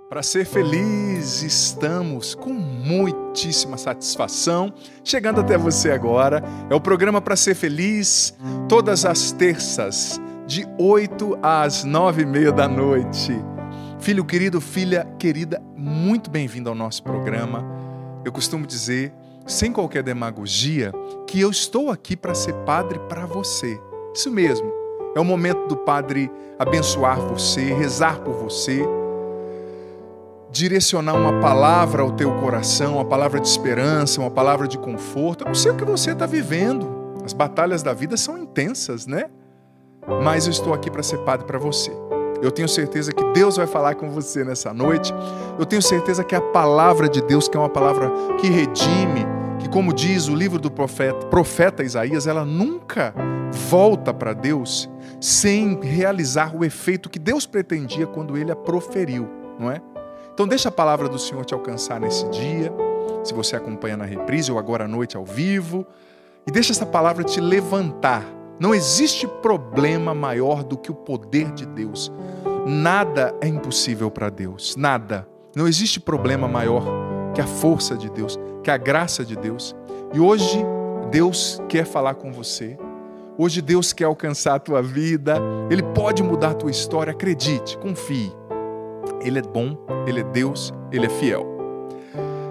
Para ser feliz, estamos com muitíssima satisfação chegando até você agora. É o programa Para Ser Feliz, todas as terças, de 8 às 9h30 da noite. Filho querido, filha querida, muito bem-vindo ao nosso programa. Eu costumo dizer, sem qualquer demagogia, que eu estou aqui para ser padre para você. Isso mesmo, é o momento do padre abençoar você, rezar por você, direcionar uma palavra ao teu coração, uma palavra de esperança, uma palavra de conforto. Eu não sei o que você está vivendo. As batalhas da vida são intensas, né? Mas eu estou aqui para ser padre para você. Eu tenho certeza que Deus vai falar com você nessa noite. Eu tenho certeza que a palavra de Deus, que é uma palavra que redime, que, como diz o livro do profeta Isaías, ela nunca volta para Deus sem realizar o efeito que Deus pretendia quando ele a proferiu, não é? Então deixa a palavra do Senhor te alcançar nesse dia, se você acompanha na reprise ou agora à noite ao vivo, e deixa essa palavra te levantar. Não existe problema maior do que o poder de Deus. Nada é impossível para Deus, nada. Não existe problema maior que a força de Deus, que a graça de Deus. E hoje Deus quer falar com você. Hoje Deus quer alcançar a tua vida. Ele pode mudar a tua história, acredite, confie. Ele é bom, Ele é Deus, Ele é fiel.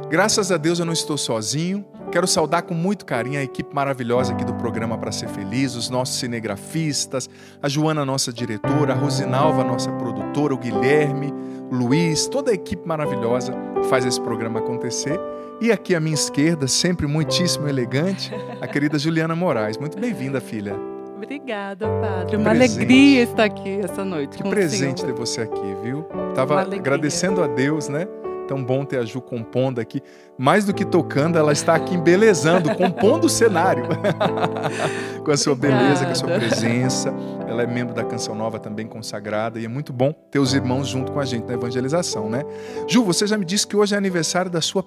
Graças a Deus eu não estou sozinho. Quero saudar com muito carinho a equipe maravilhosa aqui do programa Para Ser Feliz, os nossos cinegrafistas, a Joana, nossa diretora, a Rosinalva, nossa produtora, o Guilherme, o Luiz, toda a equipe maravilhosa que faz esse programa acontecer. E aqui à minha esquerda, sempre muitíssimo elegante, a querida Juliana Moraes. Muito bem-vinda, filha. Obrigada, padre. Uma alegria estar aqui essa noite. Que presente ter você aqui, viu? Estava agradecendo a Deus, né? Tão bom ter a Ju compondo aqui. Mais do que tocando, ela está aqui embelezando, compondo o cenário. Com a sua beleza, com a sua presença. Ela é membro da Canção Nova também consagrada. E é muito bom ter os irmãos junto com a gente na evangelização, né? Ju, você já me disse que hoje é aniversário da sua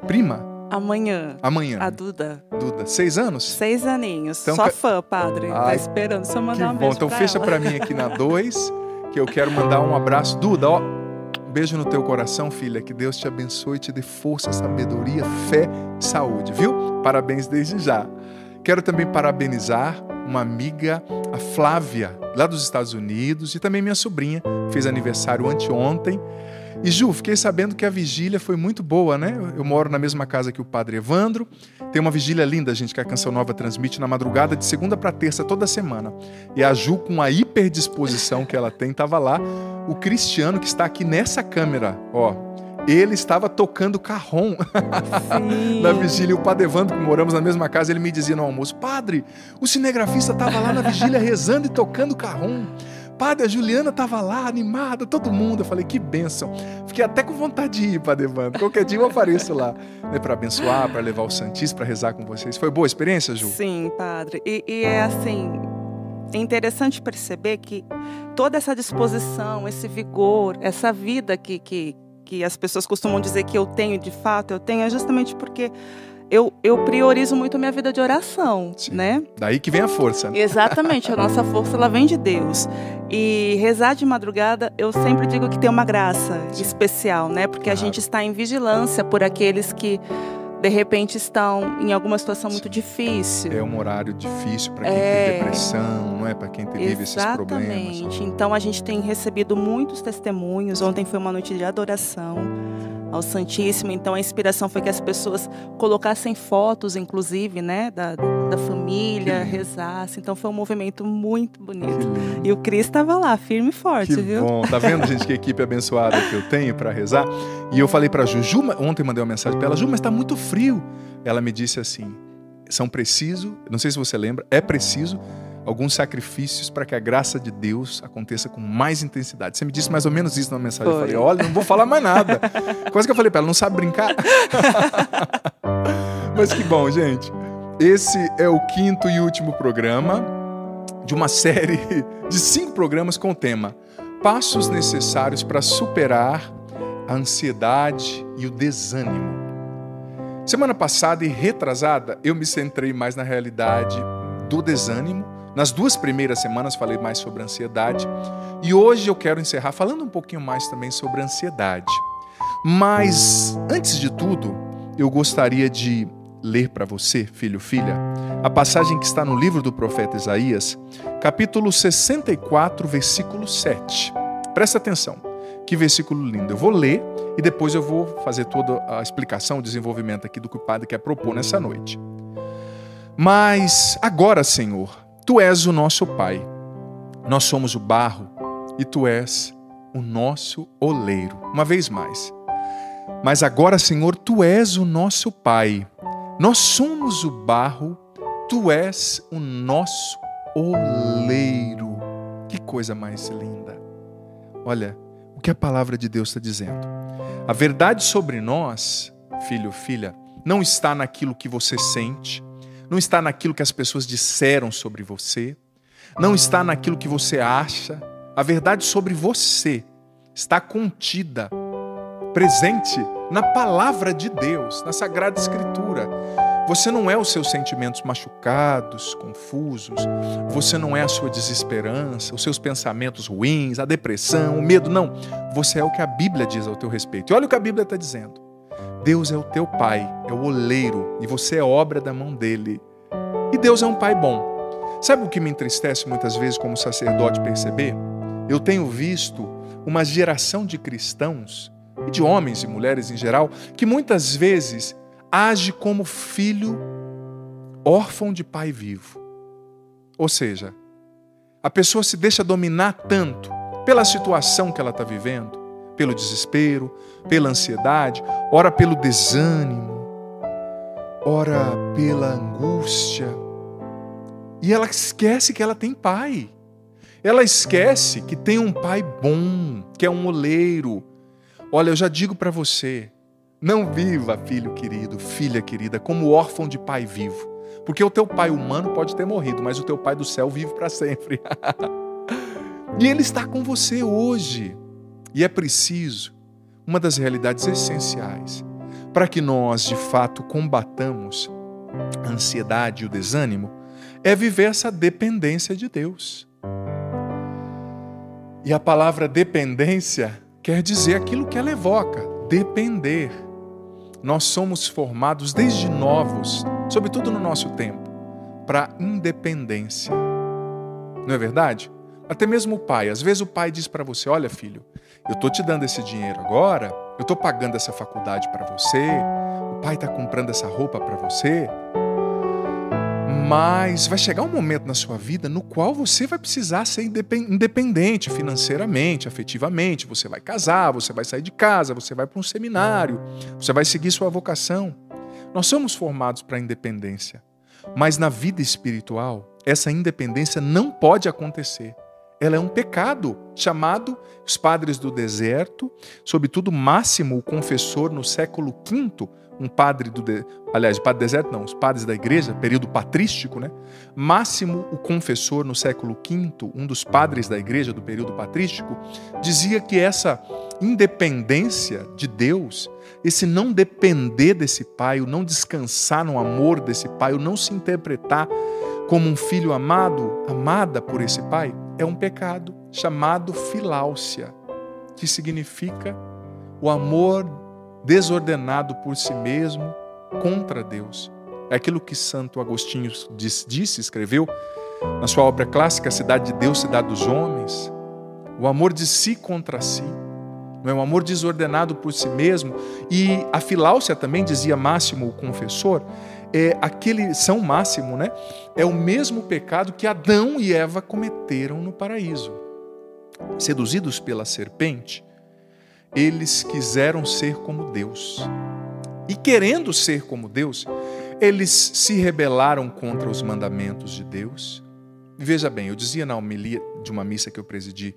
prima. Amanhã. A Duda. 6 anos? 6 aninhos. Então, só fã, padre. Tá esperando se eu mandar um beijo então pra fecha ela. pra mim aqui na 2, que eu quero mandar um abraço. Duda, ó, um beijo no teu coração, filha. Que Deus te abençoe, te dê força, sabedoria, fé e saúde, viu? Parabéns desde já. Quero também parabenizar uma amiga, a Flávia, lá dos Estados Unidos, e também minha sobrinha, fez aniversário anteontem. E Ju, fiquei sabendo que a vigília foi muito boa, né? Eu moro na mesma casa que o Padre Evandro. Tem uma vigília linda, gente, que a Canção Nova transmite na madrugada de segunda para terça, toda semana. E a Ju, com a hiperdisposição que ela tem, estava lá. O Cristiano, que está aqui nessa câmera, ó, ele estava tocando carrom na vigília. E o Padre Evandro, que moramos na mesma casa, ele me dizia no almoço: Padre, o cinegrafista estava lá na vigília rezando e tocando carrom. Padre, a Juliana estava lá, animada, todo mundo. Eu falei, que bênção. Fiquei até com vontade de ir, Padre Evandro. Qualquer dia eu apareço lá, né, para abençoar, para levar o Santíssimo, para rezar com vocês. Foi boa a experiência, Ju? Sim, padre. E é assim, é interessante perceber que toda essa disposição, esse vigor, essa vida que as pessoas costumam dizer que eu tenho, de fato, eu tenho, é justamente porque eu priorizo muito a minha vida de oração, Sim. Né? Daí que vem a força, né? Exatamente, a nossa força, ela vem de Deus. E rezar de madrugada, eu sempre digo que tem uma graça especial, né? Porque a gente está em vigilância por aqueles que, de repente, estão em alguma situação muito difícil. É um horário difícil para quem tem depressão, não é? Para quem vive esses problemas. Exatamente. Então, a gente tem recebido muitos testemunhos. Ontem foi uma noite de adoração ao Santíssimo. Então, a inspiração foi que as pessoas colocassem fotos, inclusive, né, da família, rezassem. Então, foi um movimento muito bonito. E o Cris estava lá, firme e forte, viu? Que bom. Tá vendo, gente, que equipe abençoada que eu tenho para rezar? E eu falei para Ju, ontem mandei uma mensagem para ela, Ju, mas está muito frio. Ela me disse assim, não sei se você lembra, é preciso alguns sacrifícios para que a graça de Deus aconteça com mais intensidade. Você me disse mais ou menos isso na mensagem. Eu falei, olha, não vou falar mais nada. Quase que eu falei para ela, não sabe brincar? Mas que bom, gente. Esse é o 5º e último programa de uma série de 5 programas com o tema Passos necessários para superar a ansiedade e o desânimo. Semana passada e retrasada, eu me centrei mais na realidade do desânimo. Nas 2 primeiras semanas falei mais sobre ansiedade. E hoje eu quero encerrar falando um pouquinho mais também sobre ansiedade. Mas, antes de tudo, eu gostaria de ler para você, filho, filha, a passagem que está no livro do profeta Isaías, capítulo 64, versículo 7. Presta atenção, que versículo lindo. Eu vou ler e depois eu vou fazer toda a explicação, o desenvolvimento aqui do que o Padre quer propor nessa noite. Mas agora, Senhor, Tu és o nosso Pai. Nós somos o barro e Tu és o nosso oleiro. Uma vez mais. Mas agora, Senhor, Tu és o nosso Pai. Nós somos o barro, Tu és o nosso oleiro. Que coisa mais linda. Olha o que a palavra de Deus está dizendo. A verdade sobre nós, filho, filha, não está naquilo que você sente, não está naquilo que as pessoas disseram sobre você, não está naquilo que você acha. A verdade sobre você está contida, presente na palavra de Deus, na Sagrada Escritura. Você não é os seus sentimentos machucados, confusos, você não é a sua desesperança, os seus pensamentos ruins, a depressão, o medo, não. Você é o que a Bíblia diz ao teu respeito. E olha o que a Bíblia está dizendo. Deus é o teu Pai, é o oleiro, e você é obra da mão dele. E Deus é um Pai bom. Sabe o que me entristece muitas vezes como sacerdote perceber? Eu tenho visto uma geração de cristãos, e de homens e mulheres em geral, que muitas vezes age como filho órfão de pai vivo. Ou seja, a pessoa se deixa dominar tanto pela situação que ela está vivendo, pelo desespero, pela ansiedade, ora pelo desânimo, ora pela angústia. E ela esquece que ela tem pai. Ela esquece que tem um pai bom, que é um oleiro. Olha, eu já digo para você, não viva, filho querido, filha querida, como órfão de pai vivo. Porque o teu pai humano pode ter morrido, mas o teu pai do céu vive para sempre. E ele está com você hoje. E é preciso, uma das realidades essenciais, para que nós, de fato, combatamos a ansiedade e o desânimo, é viver essa dependência de Deus. E a palavra dependência quer dizer aquilo que ela evoca, depender. Nós somos formados desde novos, sobretudo no nosso tempo, para independência. Não é verdade? Até mesmo o pai. Às vezes o pai diz para você, olha filho, eu estou te dando esse dinheiro agora, eu estou pagando essa faculdade para você, o pai está comprando essa roupa para você, mas vai chegar um momento na sua vida no qual você vai precisar ser independente financeiramente, afetivamente. Você vai casar, você vai sair de casa, você vai para um seminário, você vai seguir sua vocação. Nós somos formados para a independência, mas na vida espiritual, essa independência não pode acontecer. Ela é um pecado, chamado, os padres do deserto, sobretudo Máximo, o confessor no século V, um padre aliás, padre do deserto não, os padres da igreja, período patrístico, né? Máximo, o confessor no século V, um dos padres da igreja do período patrístico, dizia que essa independência de Deus, esse não depender desse pai, o não descansar no amor desse pai, o não se interpretar como um filho amado, amada por esse pai, é um pecado chamado filáusia, que significa o amor desordenado por si mesmo contra Deus. É aquilo que Santo Agostinho disse, escreveu na sua obra clássica, Cidade de Deus, Cidade dos Homens. O amor de si contra si, não é um amor desordenado por si mesmo. E a filáusia também, dizia Máximo, o confessor, São Máximo, né? É o mesmo pecado que Adão e Eva cometeram no paraíso. Seduzidos pela serpente, eles quiseram ser como Deus. E querendo ser como Deus, eles se rebelaram contra os mandamentos de Deus. E veja bem, eu dizia na homilia de uma missa que eu presidi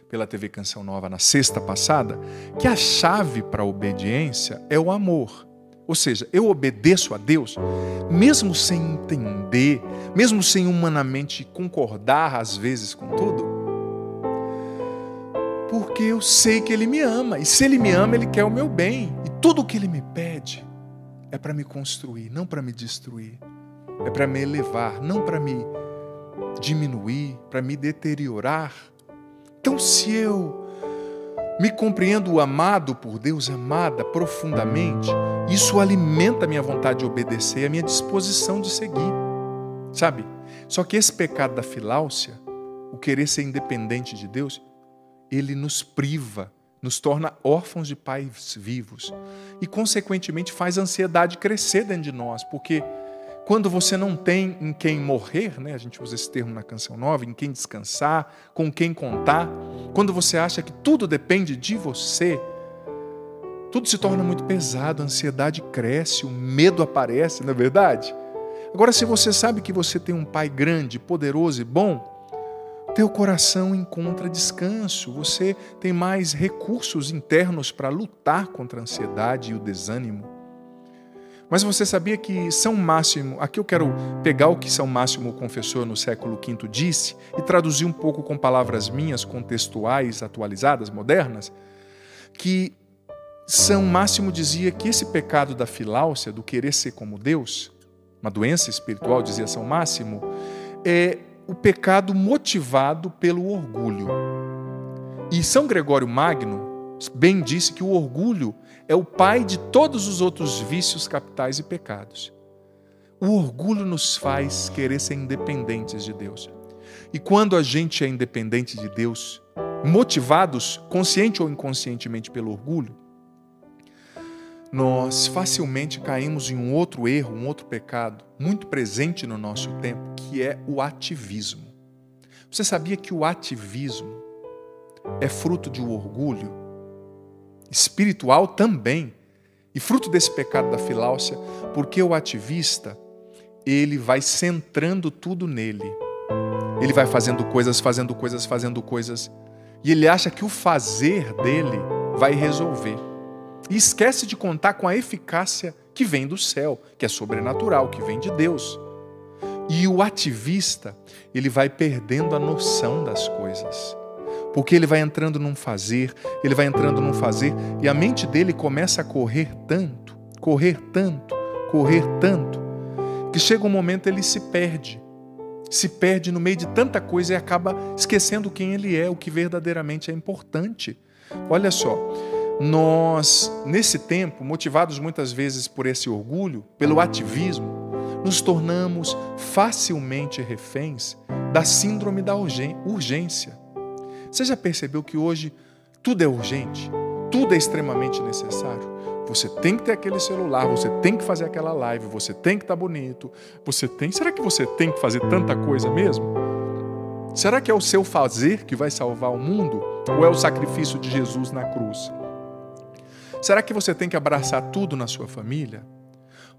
pela TV Canção Nova na sexta passada, que a chave para a obediência é o amor. Ou seja, eu obedeço a Deus, mesmo sem entender, mesmo sem humanamente concordar às vezes com tudo, porque eu sei que Ele me ama. E se Ele me ama, Ele quer o meu bem. E tudo o que Ele me pede é para me construir, não para me destruir. É para me elevar, não para me diminuir, para me deteriorar. Então, se eu me compreendo amado por Deus, amada profundamente, isso alimenta a minha vontade de obedecer, a minha disposição de seguir, sabe? Só que esse pecado da filáusia, o querer ser independente de Deus, ele nos priva, nos torna órfãos de pais vivos e, consequentemente, faz a ansiedade crescer dentro de nós, porque quando você não tem em quem morrer, né? A gente usa esse termo na Canção Nova, em quem descansar, com quem contar, quando você acha que tudo depende de você, tudo se torna muito pesado, a ansiedade cresce, o medo aparece, não é verdade? Agora, se você sabe que você tem um Pai grande, poderoso e bom, teu coração encontra descanso, você tem mais recursos internos para lutar contra a ansiedade e o desânimo. Mas você sabia que São Máximo, aqui eu quero pegar o que São Máximo, o confessor no século V, disse e traduzir um pouco com palavras minhas, contextuais, atualizadas, modernas, que São Máximo dizia que esse pecado da filáusia, do querer ser como Deus, uma doença espiritual, dizia São Máximo, é o pecado motivado pelo orgulho. E São Gregório Magno bem disse que o orgulho é o pai de todos os outros vícios capitais e pecados. O orgulho nos faz querer ser independentes de Deus. E quando a gente é independente de Deus, motivados, consciente ou inconscientemente pelo orgulho, nós facilmente caímos em um outro erro, um outro pecado, muito presente no nosso tempo, que é o ativismo. Você sabia que o ativismo é fruto de um orgulho espiritual também, e fruto desse pecado da filáusia, porque o ativista, ele vai centrando tudo nele. Ele vai fazendo coisas, e ele acha que o fazer dele vai resolver. E esquece de contar com a eficácia que vem do céu, que é sobrenatural, que vem de Deus. E o ativista, ele vai perdendo a noção das coisas. Porque ele vai entrando num fazer, e a mente dele começa a correr tanto, que chega um momento ele se perde no meio de tanta coisa e acaba esquecendo quem ele é, o que verdadeiramente é importante. Olha só, nós, nesse tempo, motivados muitas vezes por esse orgulho, pelo ativismo, nos tornamos facilmente reféns da síndrome da urgência. Você já percebeu que hoje tudo é urgente? Tudo é extremamente necessário? Você tem que ter aquele celular, você tem que fazer aquela live, você tem que estar bonito, Será que você tem que fazer tanta coisa mesmo? Será que é o seu fazer que vai salvar o mundo? Ou é o sacrifício de Jesus na cruz? Será que você tem que abraçar tudo na sua família?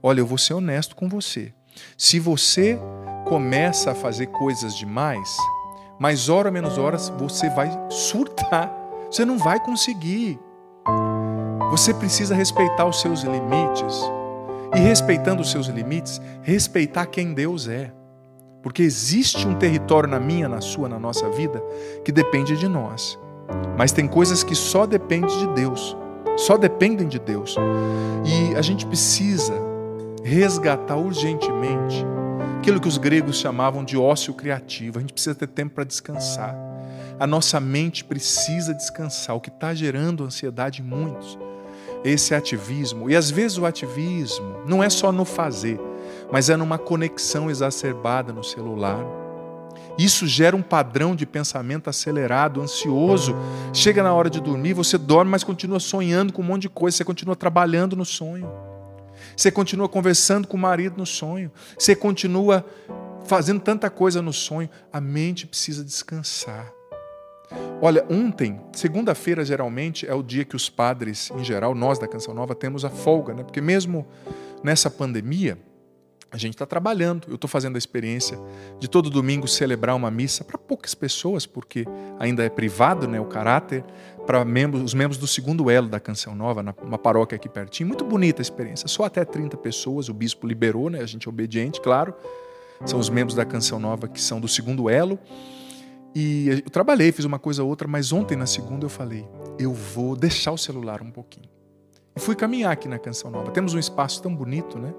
Olha, eu vou ser honesto com você. Se você começa a fazer coisas demais, mais hora menos horas você vai surtar. Você não vai conseguir. Você precisa respeitar os seus limites. E respeitando os seus limites, respeitar quem Deus é. Porque existe um território na minha, na sua, na nossa vida, que depende de nós. Mas tem coisas que só dependem de Deus. Só dependem de Deus. E a gente precisa resgatar urgentemente aquilo que os gregos chamavam de ócio criativo. A gente precisa ter tempo para descansar. A nossa mente precisa descansar. O que está gerando ansiedade em muitos é esse ativismo. E às vezes o ativismo não é só no fazer, mas é numa conexão exacerbada no celular. Isso gera um padrão de pensamento acelerado, ansioso. Chega na hora de dormir, você dorme, mas continua sonhando com um monte de coisa. Você continua trabalhando no sonho. Você continua conversando com o marido no sonho. Você continua fazendo tanta coisa no sonho. A mente precisa descansar. Olha, ontem, segunda-feira, geralmente, é o dia que os padres, em geral, nós da Canção Nova, temos a folga, né? Porque mesmo nessa pandemia, a gente está trabalhando. Eu estou fazendo a experiência de todo domingo celebrar uma missa para poucas pessoas, porque ainda é privado, né, o caráter, para os membros do segundo elo da Canção Nova, numa paróquia aqui pertinho. Muito bonita a experiência. Só até 30 pessoas, o bispo liberou, né, a gente é obediente, claro. São os membros da Canção Nova que são do segundo elo. E eu trabalhei, fiz uma coisa ou outra, mas ontem, na segunda, eu falei, eu vou deixar o celular um pouquinho. E fui caminhar aqui na Canção Nova. Temos um espaço tão bonito, né?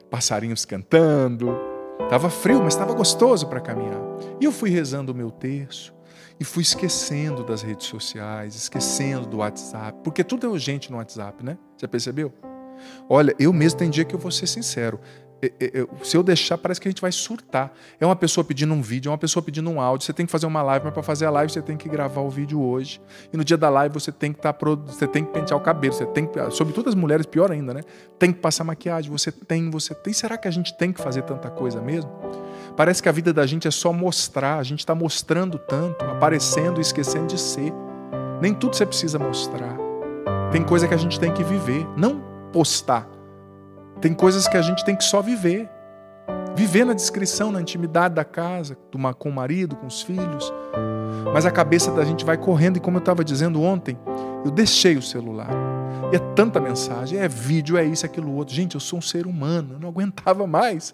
Passarinhos cantando. Estava frio, mas estava gostoso para caminhar. E eu fui rezando o meu terço. E fui esquecendo das redes sociais, esquecendo do WhatsApp, porque tudo é urgente no WhatsApp, né? Você percebeu? Olha, eu mesmo tem dia que eu vou ser sincero. Se eu deixar, parece que a gente vai surtar. É uma pessoa pedindo um vídeo, é uma pessoa pedindo um áudio. Você tem que fazer uma live, mas para fazer a live você tem que gravar o vídeo hoje. E no dia da live você tem que você tem que pentear o cabelo. Você tem que, sobretudo as mulheres, pior ainda, né? Tem que passar maquiagem. Você tem. Será que a gente tem que fazer tanta coisa mesmo? Parece que a vida da gente é só mostrar. A gente está mostrando tanto, aparecendo e esquecendo de ser. Nem tudo você precisa mostrar. Tem coisa que a gente tem que viver, não postar. Tem coisas que a gente tem que só viver. Viver na discrição, na intimidade da casa, com o marido, com os filhos. Mas a cabeça da gente vai correndo e, como eu estava dizendo ontem, eu deixei o celular. E é tanta mensagem, é vídeo, é isso, é aquilo outro. Gente, eu sou um ser humano, eu não aguentava mais.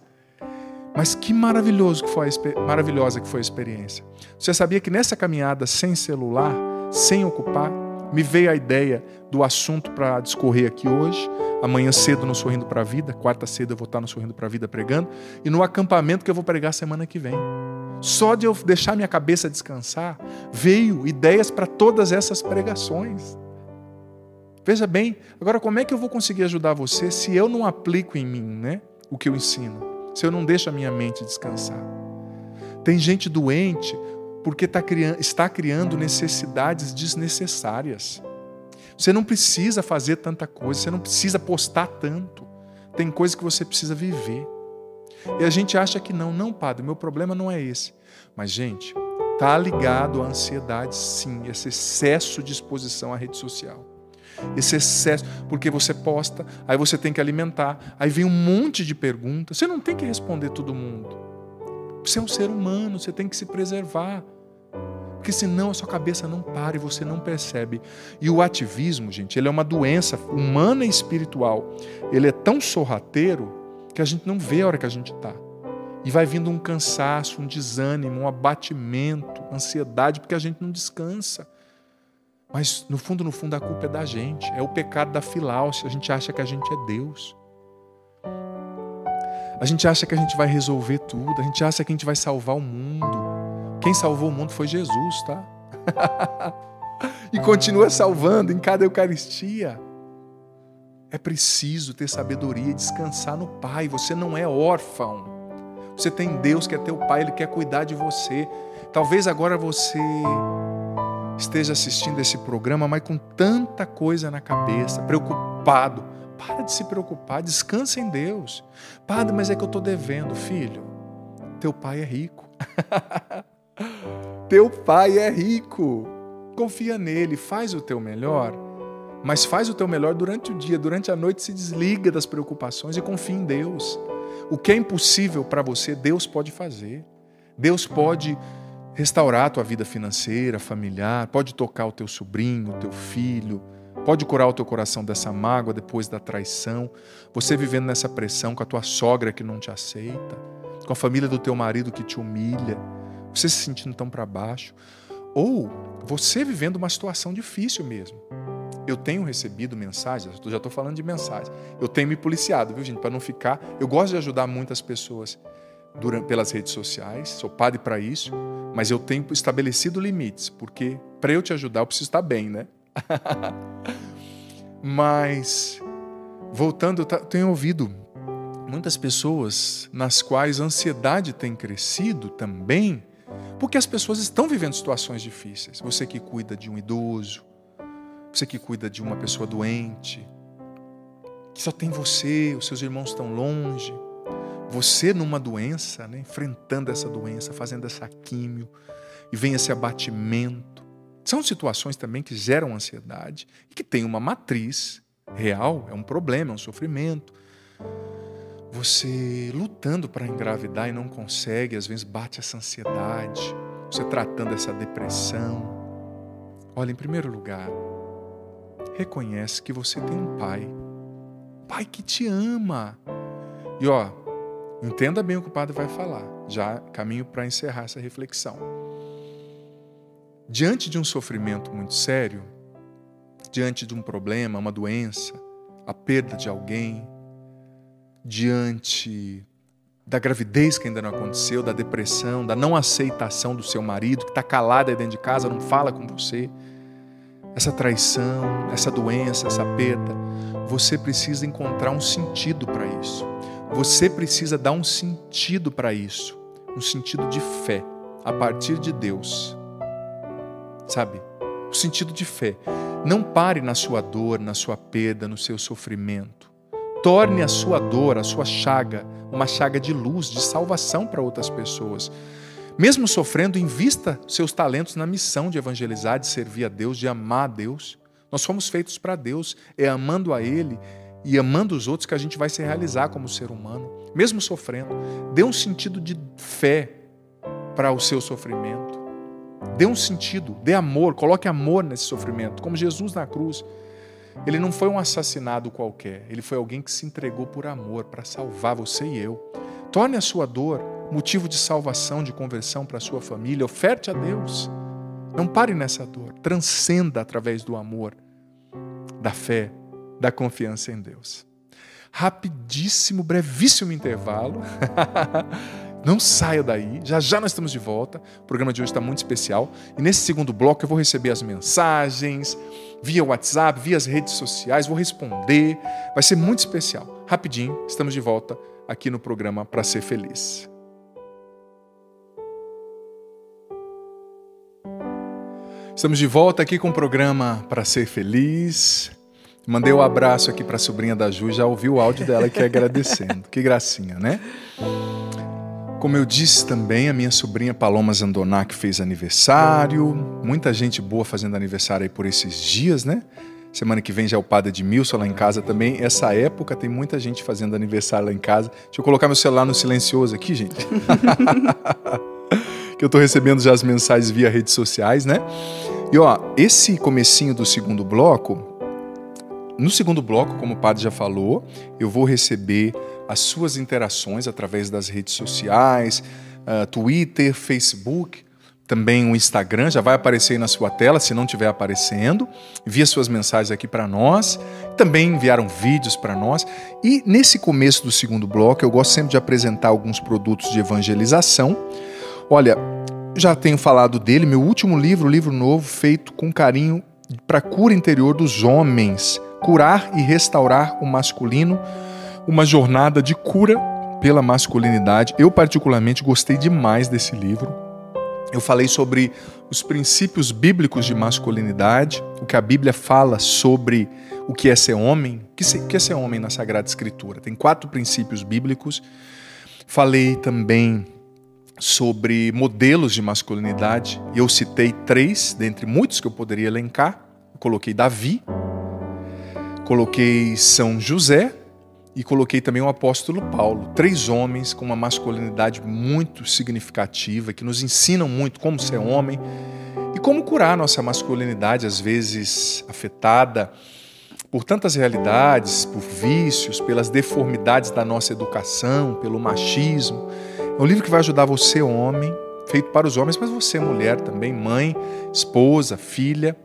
Mas que maravilhosa que foi a experiência. Você sabia que nessa caminhada sem celular, sem ocupar, me veio a ideia do assunto para discorrer aqui hoje. Amanhã cedo no Sorrindo para a Vida, quarta cedo eu vou estar no Sorrindo para a Vida pregando, e no acampamento que eu vou pregar semana que vem. Só de eu deixar minha cabeça descansar, veio ideias para todas essas pregações. Veja bem, agora como é que eu vou conseguir ajudar você se eu não aplico em mim, né, o que eu ensino? Se eu não deixo a minha mente descansar? Tem gente doente porque está criando necessidades desnecessárias. Você não precisa fazer tanta coisa, você não precisa postar tanto. Tem coisa que você precisa viver. E a gente acha que não, padre, meu problema não é esse. Mas, gente, está ligado à ansiedade, sim, esse excesso de exposição à rede social. Esse excesso, porque você posta, aí você tem que alimentar, aí vem um monte de perguntas. Você não tem que responder todo mundo. Você é um ser humano, você tem que se preservar. Porque senão a sua cabeça não para e você não percebe. E o ativismo, gente, ele é uma doença humana e espiritual. Ele é tão sorrateiro que a gente não vê a hora que a gente está. E vai vindo um cansaço, um desânimo, um abatimento, ansiedade, porque a gente não descansa. Mas no fundo, a culpa é da gente. É o pecado da filáusia. A gente acha que a gente é Deus. A gente acha que a gente vai resolver tudo. A gente acha que a gente vai salvar o mundo. Quem salvou o mundo foi Jesus, tá? E continua salvando em cada Eucaristia. É preciso ter sabedoria e descansar no Pai. Você não é órfão. Você tem Deus que é teu Pai, Ele quer cuidar de você. Talvez agora você esteja assistindo esse programa, mas com tanta coisa na cabeça, preocupado. Para de se preocupar, descansa em Deus. Padre, mas é que eu estou devendo. Filho, teu Pai é rico. Teu Pai é rico. Confia nele, faz o teu melhor. Mas faz o teu melhor durante o dia, durante a noite se desliga das preocupações e confia em Deus. O que é impossível para você, Deus pode fazer. Deus pode restaurar a tua vida financeira, familiar, pode tocar o teu sobrinho, o teu filho, pode curar o teu coração dessa mágoa depois da traição, você vivendo nessa pressão com a tua sogra que não te aceita, com a família do teu marido que te humilha, você se sentindo tão para baixo, ou você vivendo uma situação difícil mesmo. Eu tenho recebido mensagens, já estou falando de mensagens, eu tenho me policiado, viu, gente, para não ficar... Eu gosto de ajudar muitas pessoas pelas redes sociais, sou padre para isso, mas eu tenho estabelecido limites, porque para eu te ajudar eu preciso estar bem, né? Mas, voltando, eu tenho ouvido muitas pessoas nas quais a ansiedade tem crescido também, porque as pessoas estão vivendo situações difíceis. Você que cuida de um idoso, você que cuida de uma pessoa doente, que só tem você, os seus irmãos estão longe, você numa doença, né, enfrentando essa doença, fazendo essa químio, e vem esse abatimento. São situações também que geram ansiedade e que tem uma matriz real, é um problema, é um sofrimento. Você lutando para engravidar e não consegue, às vezes bate essa ansiedade, você tratando essa depressão. Olha, em primeiro lugar, reconhece que você tem um pai que te ama. E entenda bem o que o padre vai falar, já caminho para encerrar essa reflexão. Diante de um sofrimento muito sério, diante de um problema, uma doença, a perda de alguém, diante da gravidez que ainda não aconteceu, da depressão, da não aceitação do seu marido, que está calado aí dentro de casa, não fala com você, essa traição, essa doença, essa perda, você precisa encontrar um sentido para isso. Você precisa dar um sentido para isso, um sentido de fé, a partir de Deus. Sabe? O sentido de fé. Não pare na sua dor, na sua perda, no seu sofrimento. Torne a sua dor, a sua chaga, uma chaga de luz, de salvação para outras pessoas. Mesmo sofrendo, invista seus talentos na missão de evangelizar, de servir a Deus, de amar a Deus. Nós fomos feitos para Deus. É amando a Ele e amando os outros que a gente vai se realizar como ser humano. Mesmo sofrendo, dê um sentido de fé para o seu sofrimento. Dê um sentido, dê amor, coloque amor nesse sofrimento, como Jesus na cruz. Ele não foi um assassinado qualquer, ele foi alguém que se entregou por amor, para salvar você e eu. Torne a sua dor motivo de salvação, de conversão para a sua família, oferte a Deus. Não pare nessa dor, transcenda através do amor, da fé, da confiança em Deus. Rapidíssimo, brevíssimo intervalo. Não saia daí, já já nós estamos de volta. O programa de hoje está muito especial. E nesse segundo bloco eu vou receber as mensagens via WhatsApp, via as redes sociais, vou responder. Vai ser muito especial. Rapidinho, estamos de volta aqui no programa Para Ser Feliz. Estamos de volta aqui com o programa Para Ser Feliz. Mandei um abraço aqui para a sobrinha da Ju, já ouvi o áudio dela aqui agradecendo. Que gracinha, né? Como eu disse também, a minha sobrinha Paloma Zandonac fez aniversário. Muita gente boa fazendo aniversário aí por esses dias, né? Semana que vem já é o Padre Edmilson lá em casa também. Essa época tem muita gente fazendo aniversário lá em casa. Deixa eu colocar meu celular no silencioso aqui, gente. Que eu tô recebendo já as mensagens via redes sociais, né? E ó, esse comecinho do segundo bloco, no segundo bloco, como o padre já falou, eu vou receber as suas interações através das redes sociais, Twitter, Facebook, também o Instagram, já vai aparecer aí na sua tela, se não estiver aparecendo. Envie suas mensagens aqui para nós, também enviaram vídeos para nós. E nesse começo do segundo bloco, eu gosto sempre de apresentar alguns produtos de evangelização. Olha, já tenho falado dele, meu último livro, livro novo, feito com carinho para a cura interior dos homens, curar e restaurar o masculino, uma jornada de cura pela masculinidade. Eu particularmente gostei demais desse livro. Eu falei sobre os princípios bíblicos de masculinidade, o que a Bíblia fala sobre o que é ser homem, o que é ser homem na Sagrada Escritura. Tem 4 princípios bíblicos. Falei também sobre modelos de masculinidade. Eu citei 3, dentre muitos que eu poderia elencar. Eu coloquei Davi, coloquei São José e coloquei também o apóstolo Paulo. 3 homens com uma masculinidade muito significativa, que nos ensinam muito como ser homem e como curar nossa masculinidade, às vezes afetada por tantas realidades, por vícios, pelas deformidades da nossa educação, pelo machismo. É um livro que vai ajudar você, homem, feito para os homens, mas você, mulher também, mãe, esposa, filha,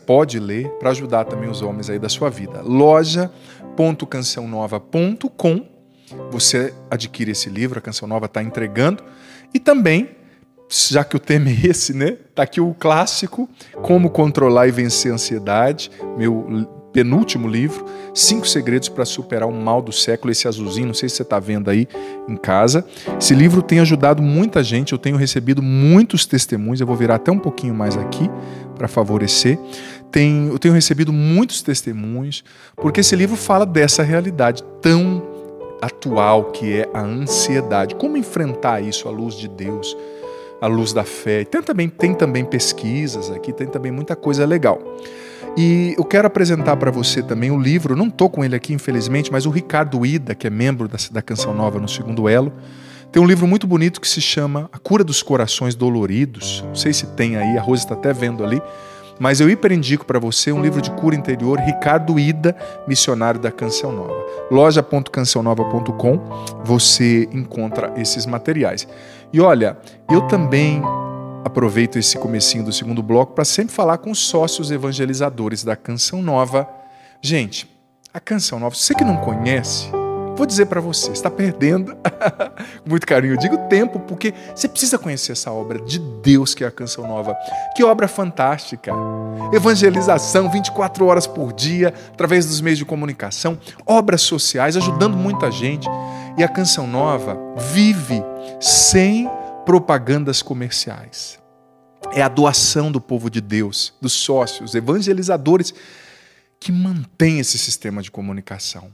pode ler para ajudar também os homens aí da sua vida. loja.cançãonova.com. Você adquire esse livro, a Canção Nova está entregando. E também, já que o tema é esse, né? Tá aqui o clássico, Como Controlar e Vencer a Ansiedade, meu penúltimo livro, 5 segredos para superar o mal do século, esse azulzinho, não sei se você está vendo aí em casa. Esse livro tem ajudado muita gente, eu tenho recebido muitos testemunhos, eu vou virar até um pouquinho mais aqui para favorecer. Eu tenho recebido muitos testemunhos, porque esse livro fala dessa realidade tão atual que é a ansiedade. Como enfrentar isso à luz de Deus, à luz da fé. Tem também pesquisas aqui, tem também muita coisa legal. E eu quero apresentar para você também o livro, não estou com ele aqui infelizmente, mas o Ricardo Ida, que é membro da Canção Nova no Segundo Elo, tem um livro muito bonito que se chama A Cura dos Corações Doloridos. Não sei se tem aí, a Rosa está até vendo ali, mas eu hiperindico para você um livro de cura interior, Ricardo Ida, missionário da Canção Nova. loja.cançãonova.com, você encontra esses materiais. E olha, eu também aproveito esse comecinho do segundo bloco para sempre falar com os sócios evangelizadores da Canção Nova. Gente, a Canção Nova, você que não conhece, Vou dizer para você, está perdendo, com muito carinho, eu digo tempo, porque você precisa conhecer essa obra de Deus que é a Canção Nova. Que obra fantástica! Evangelização 24 horas por dia, através dos meios de comunicação, obras sociais, ajudando muita gente. E a Canção Nova vive sem propagandas comerciais. É a doação do povo de Deus, dos sócios, evangelizadores, que mantém esse sistema de comunicação.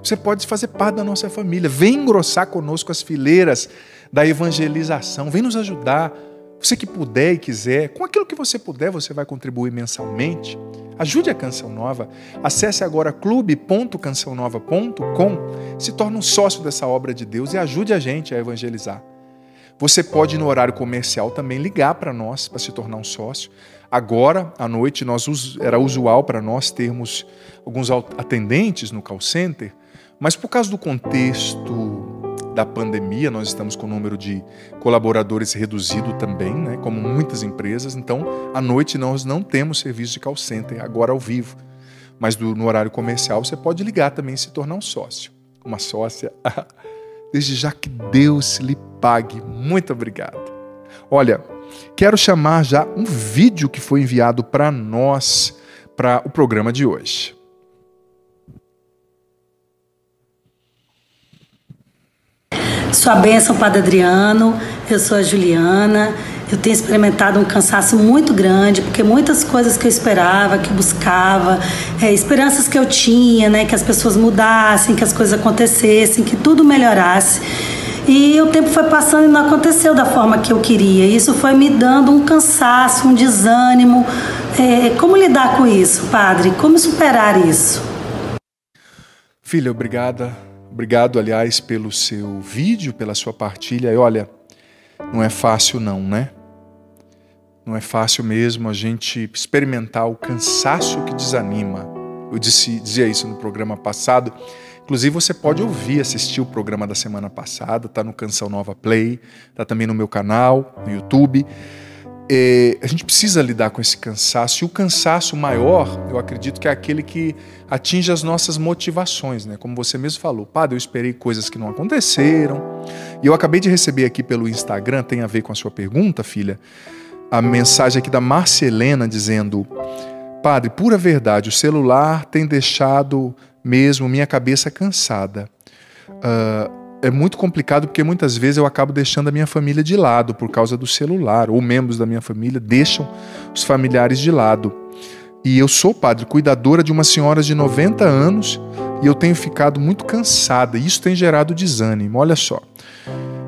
Você pode fazer parte da nossa família. Vem engrossar conosco as fileiras da evangelização. Vem nos ajudar. Você que puder e quiser, com aquilo que você puder, você vai contribuir mensalmente. Ajude a Canção Nova. Acesse agora clube.cançãonova.com, se torne um sócio dessa obra de Deus e ajude a gente a evangelizar. Você pode, no horário comercial, também ligar para nós para se tornar um sócio. Agora, à noite, era usual para nós termos alguns atendentes no call center, mas por causa do contexto da pandemia, nós estamos com o número de colaboradores reduzido também, né, como muitas empresas. Então, à noite nós não temos serviço de call center, agora ao vivo. Mas no horário comercial você pode ligar também e se tornar um sócio, uma sócia. Desde já que Deus lhe pague. Muito obrigado. Olha, quero chamar já um vídeo que foi enviado para nós, para o programa de hoje. Sua bênção, Padre Adriano. Eu sou a Juliana. Eu tenho experimentado um cansaço muito grande, porque muitas coisas que eu esperava, que eu buscava, esperanças que eu tinha, né, que as pessoas mudassem, que as coisas acontecessem, que tudo melhorasse. E o tempo foi passando e não aconteceu da forma que eu queria. Isso foi me dando um cansaço, um desânimo. Como lidar com isso, Padre? Como superar isso? Filha, Obrigado, aliás, pelo seu vídeo, pela sua partilha. E olha, não é fácil não, né? Não é fácil mesmo a gente experimentar o cansaço que desanima. Eu dizia isso no programa passado. Inclusive, você pode ouvir, assistir o programa da semana passada. Está no Canção Nova Play, está também no meu canal, no YouTube. A gente precisa lidar com esse cansaço. E o cansaço maior, eu acredito que é aquele que atinge as nossas motivações, né? Como você mesmo falou, Padre, eu esperei coisas que não aconteceram. E eu acabei de receber aqui pelo Instagram, tem a ver com a sua pergunta, filha, a mensagem aqui da Márcia Helena dizendo: Padre, pura verdade, o celular tem deixado mesmo minha cabeça cansada. É muito complicado porque muitas vezes eu acabo deixando a minha família de lado por causa do celular, ou membros da minha família deixam os familiares de lado. E eu sou, padre, cuidadora de uma senhora de 90 anos e eu tenho ficado muito cansada e isso tem gerado desânimo. Olha só,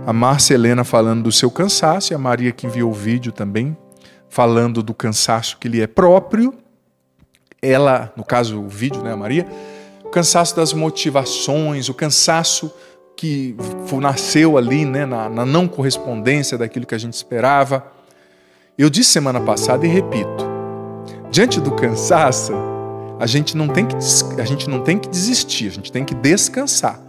a Márcia Helena falando do seu cansaço e a Maria que enviou o vídeo também falando do cansaço que lhe é próprio. Ela, no caso o vídeo, né, a Maria, o cansaço das motivações, o cansaço que nasceu ali, né, na não correspondência daquilo que a gente esperava. Eu disse semana passada e repito, diante do cansaço, a gente não tem que desistir, a gente tem que descansar.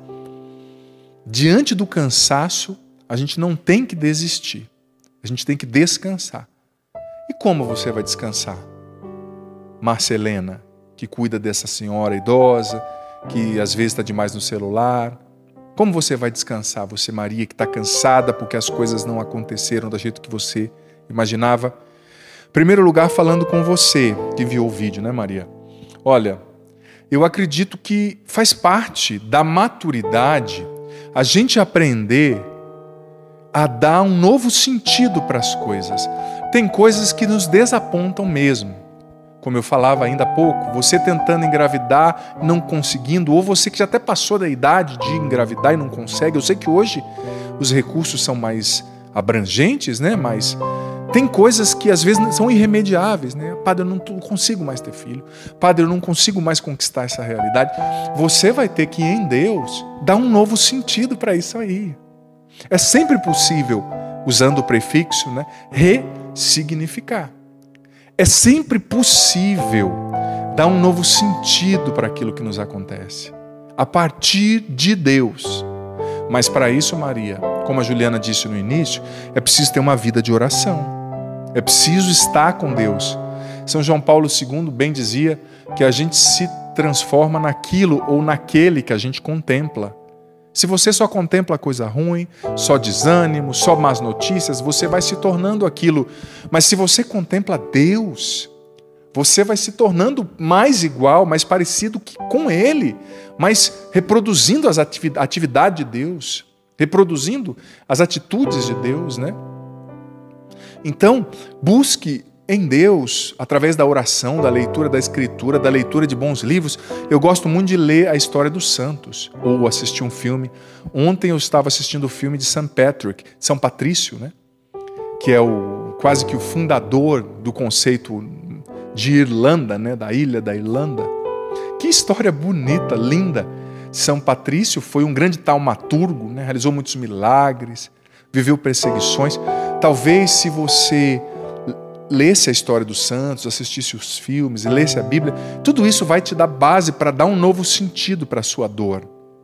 Diante do cansaço, a gente não tem que desistir, a gente tem que descansar. E como você vai descansar? Marcelena, que cuida dessa senhora idosa, que às vezes está demais no celular. Como você vai descansar? Você, Maria, que está cansada porque as coisas não aconteceram do jeito que você imaginava. Em primeiro lugar, falando com você, que viu o vídeo, né, Maria? Olha, eu acredito que faz parte da maturidade a gente aprender a dar um novo sentido para as coisas. Tem coisas que nos desapontam mesmo. Como eu falava ainda há pouco, você tentando engravidar, não conseguindo, ou você que já até passou da idade de engravidar e não consegue. Eu sei que hoje os recursos são mais abrangentes, né? Mas tem coisas que às vezes são irremediáveis, né? Padre, eu não consigo mais ter filho. Padre, eu não consigo mais conquistar essa realidade. Você vai ter que, em Deus, dar um novo sentido para isso aí. É sempre possível, usando o prefixo, né? Ressignificar. É sempre possível dar um novo sentido para aquilo que nos acontece, a partir de Deus. Mas para isso, Maria, como a Juliana disse no início, é preciso ter uma vida de oração. É preciso estar com Deus. São João Paulo II bem dizia que a gente se transforma naquilo ou naquele que a gente contempla. Se você só contempla coisa ruim, só desânimo, só más notícias, você vai se tornando aquilo. Mas se você contempla Deus, você vai se tornando mais igual, mais parecido com Ele, mas reproduzindo a atividade de Deus, reproduzindo as atitudes de Deus, né? Então, busque em Deus, através da oração, da leitura da Escritura, da leitura de bons livros. Eu gosto muito de ler a história dos santos, ou assistir um filme. Ontem eu estava assistindo o filme de St. Patrick, São Patrício, né? Que é quase que o fundador do conceito de Irlanda, né? Da ilha da Irlanda. Que história bonita, linda. São Patrício foi um grande taumaturgo, né? Realizou muitos milagres, viveu perseguições. Talvez se você lesse a história dos santos, assistisse os filmes e lesse a Bíblia, tudo isso vai te dar base para dar um novo sentido para a sua dor,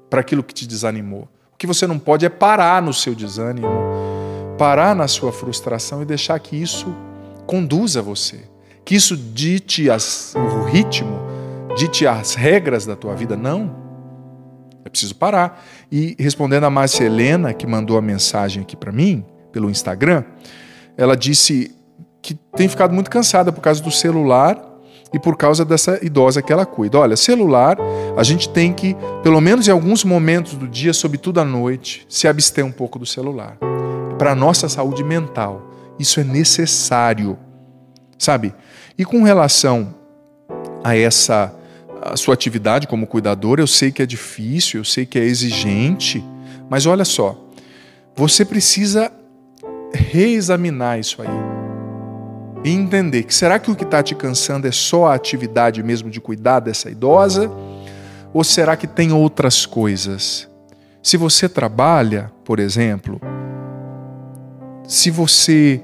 para aquilo que te desanimou. O que você não pode é parar no seu desânimo, parar na sua frustração e deixar que isso conduza você, que isso dite o ritmo, dite as regras da tua vida. Não, é preciso parar. E respondendo a Márcia Helena, que mandou a mensagem aqui para mim, pelo Instagram, ela disse que tem ficado muito cansada por causa do celular e por causa dessa idosa que ela cuida. Olha, celular, a gente tem que, pelo menos em alguns momentos do dia, sobretudo à noite, se abster um pouco do celular. Para a nossa saúde mental, isso é necessário, sabe? E com relação a sua atividade como cuidador, eu sei que é difícil, eu sei que é exigente, mas olha só, você precisa reexaminar isso aí. E entender que será que o que está te cansando é só a atividade mesmo de cuidar dessa idosa? Ou será que tem outras coisas? Se você trabalha, por exemplo, se você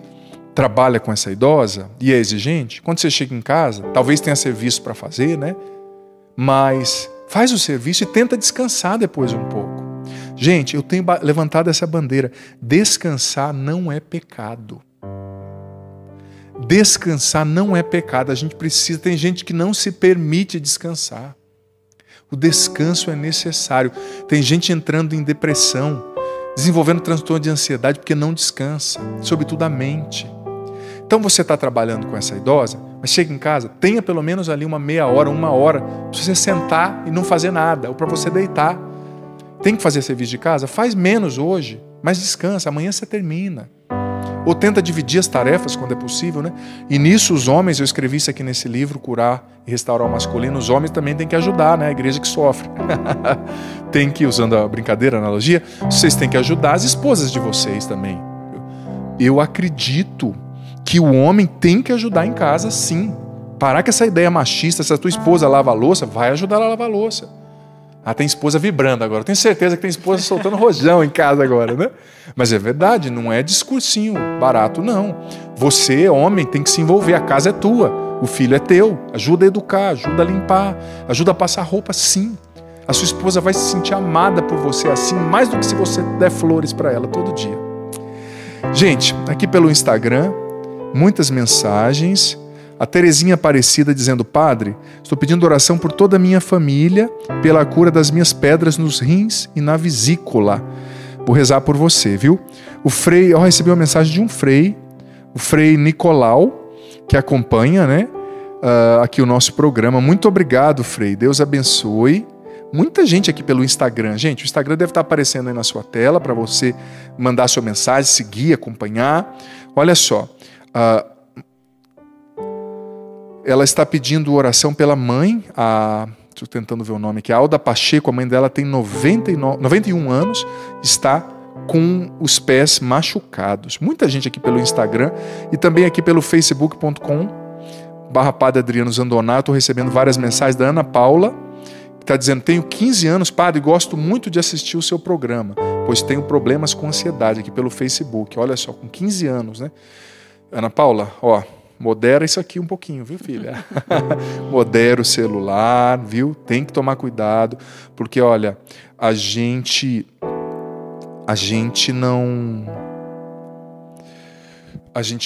trabalha com essa idosa e é exigente, quando você chega em casa, talvez tenha serviço para fazer, né? Mas faz o serviço e tenta descansar depois um pouco. Gente, eu tenho levantado essa bandeira. Descansar não é pecado. Descansar não é pecado, a gente precisa, tem gente que não se permite descansar. O descanso é necessário. Tem gente entrando em depressão, desenvolvendo transtorno de ansiedade porque não descansa, sobretudo a mente. Então você está trabalhando com essa idosa, mas chega em casa, tenha pelo menos ali uma meia hora, 1 hora, para você sentar e não fazer nada, ou para você deitar. Tem que fazer serviço de casa? Faz menos hoje, mas descansa, amanhã você termina. Ou tenta dividir as tarefas quando é possível, né? E nisso os homens, eu escrevi isso aqui nesse livro, Curar e Restaurar o Masculino, os homens também têm que ajudar, né? A igreja que sofre. Tem que, usando a brincadeira, a analogia, vocês têm que ajudar as esposas de vocês também. Eu acredito que o homem tem que ajudar em casa, sim. Parar com essa ideia machista, se a tua esposa lava a louça, vai ajudar ela a lavar a louça. Ah, tem esposa vibrando agora. Tenho certeza que tem esposa soltando rojão em casa agora, né? Mas é verdade, não é discursinho barato, não. Você, homem, tem que se envolver. A casa é tua, o filho é teu. Ajuda a educar, ajuda a limpar, ajuda a passar roupa, sim. A sua esposa vai se sentir amada por você assim, mais do que se você der flores para ela todo dia. Gente, aqui pelo Instagram, muitas mensagens. A Terezinha Aparecida dizendo: Padre, estou pedindo oração por toda a minha família, pela cura das minhas pedras nos rins e na vesícula. Vou rezar por você, viu? O Frei, eu recebi uma mensagem de um Frei, o Frei Nicolau, que acompanha, né, aqui o nosso programa. Muito obrigado, Frei. Deus abençoe. Muita gente aqui pelo Instagram. Gente, o Instagram deve estar aparecendo aí na sua tela para você mandar sua mensagem, seguir, acompanhar. Olha só. Ela está pedindo oração pela mãe, estou tentando ver o nome aqui, a Alda Pacheco, a mãe dela tem 91 anos, está com os pés machucados. Muita gente aqui pelo Instagram e também aqui pelo facebook.com/Padre Adriano Zandonato. Estou recebendo várias mensagens da Ana Paula, que está dizendo: tenho 15 anos, padre, e gosto muito de assistir o seu programa, pois tenho problemas com ansiedade, aqui pelo Facebook. Olha só, com 15 anos, né? Ana Paula, ó, modera isso aqui um pouquinho, viu, filha? Modera o celular, viu? Tem que tomar cuidado, porque, olha, a gente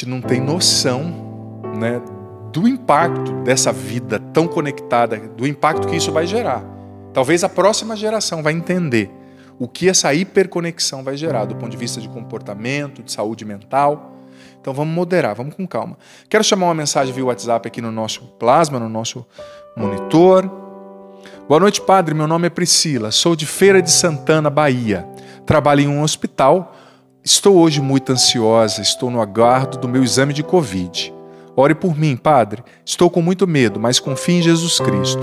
não tem noção, né, do impacto dessa vida tão conectada, do impacto que isso vai gerar. Talvez a próxima geração vai entender o que essa hiperconexão vai gerar do ponto de vista de comportamento, de saúde mental. Então vamos moderar, vamos com calma. Quero chamar uma mensagem via WhatsApp aqui no nosso plasma, no nosso monitor. Boa noite, padre. Meu nome é Priscila. Sou de Feira de Santana, Bahia. Trabalho em um hospital. Estou hoje muito ansiosa. Estou no aguardo do meu exame de Covid. Ore por mim, padre. Estou com muito medo, mas confio em Jesus Cristo.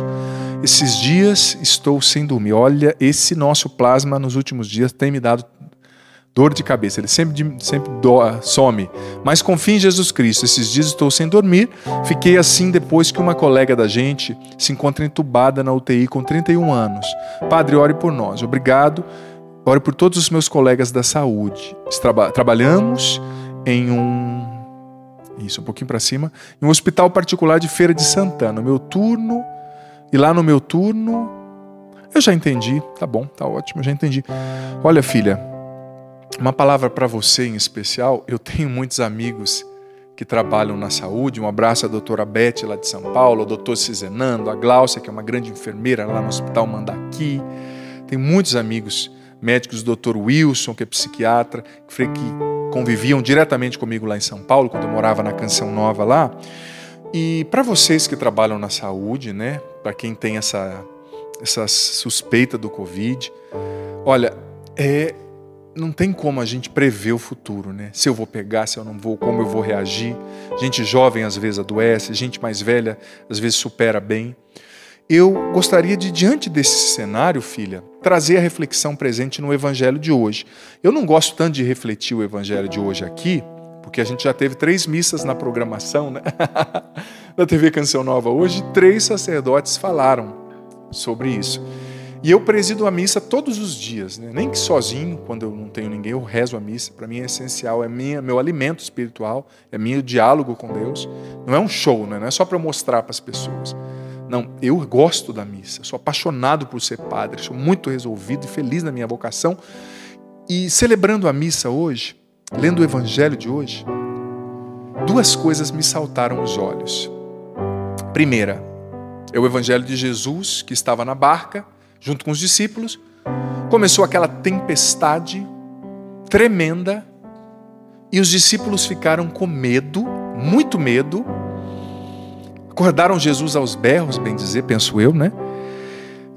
Esses dias estou sem dormir. Olha, esse nosso plasma nos últimos dias tem me dado dor de cabeça. Ele sempre some. Mas confio em Jesus Cristo. Esses dias estou sem dormir. Fiquei assim depois que uma colega da gente se encontra entubada na UTI com 31 anos. Padre, ore por nós. Obrigado. Ore por todos os meus colegas da saúde. Trabalhamos em um pouquinho para cima, em um hospital particular de Feira de Santana. E lá no meu turno, eu já entendi. Tá bom, tá ótimo, já entendi. Olha, filha, uma palavra para você em especial. Eu tenho muitos amigos que trabalham na saúde. Um abraço à doutora Beth, lá de São Paulo, ao doutor Cizenando, a Gláucia, que é uma grande enfermeira lá no Hospital Mandaqui. Tenho muitos amigos médicos, o doutor Wilson, que é psiquiatra, que conviviam diretamente comigo lá em São Paulo, quando eu morava na Canção Nova lá. E para vocês que trabalham na saúde, né, para quem tem essa suspeita do Covid, olha, não tem como a gente prever o futuro, né? Se eu vou pegar, se eu não vou, como eu vou reagir. Gente jovem às vezes adoece, gente mais velha às vezes supera bem. Eu gostaria de, diante desse cenário, filha, trazer a reflexão presente no Evangelho de hoje. Eu não gosto tanto de refletir o Evangelho de hoje aqui, porque a gente já teve 3 missas na programação, né? Da TV Canção Nova hoje, 3 sacerdotes falaram sobre isso. E eu presido a missa todos os dias, né? Nem que sozinho, quando eu não tenho ninguém, eu rezo a missa. Para mim é essencial, é meu alimento espiritual, é meu diálogo com Deus. Não é um show, né? Não é só para eu mostrar para as pessoas. Não, eu gosto da missa, sou apaixonado por ser padre, sou muito resolvido e feliz na minha vocação. E celebrando a missa hoje, lendo o Evangelho de hoje, 2 coisas me saltaram aos olhos. Primeira, é o Evangelho de Jesus, que estava na barca, junto com os discípulos. Começou aquela tempestade tremenda, e os discípulos ficaram com medo, muito medo. Acordaram Jesus aos berros, bem dizer, penso eu, né?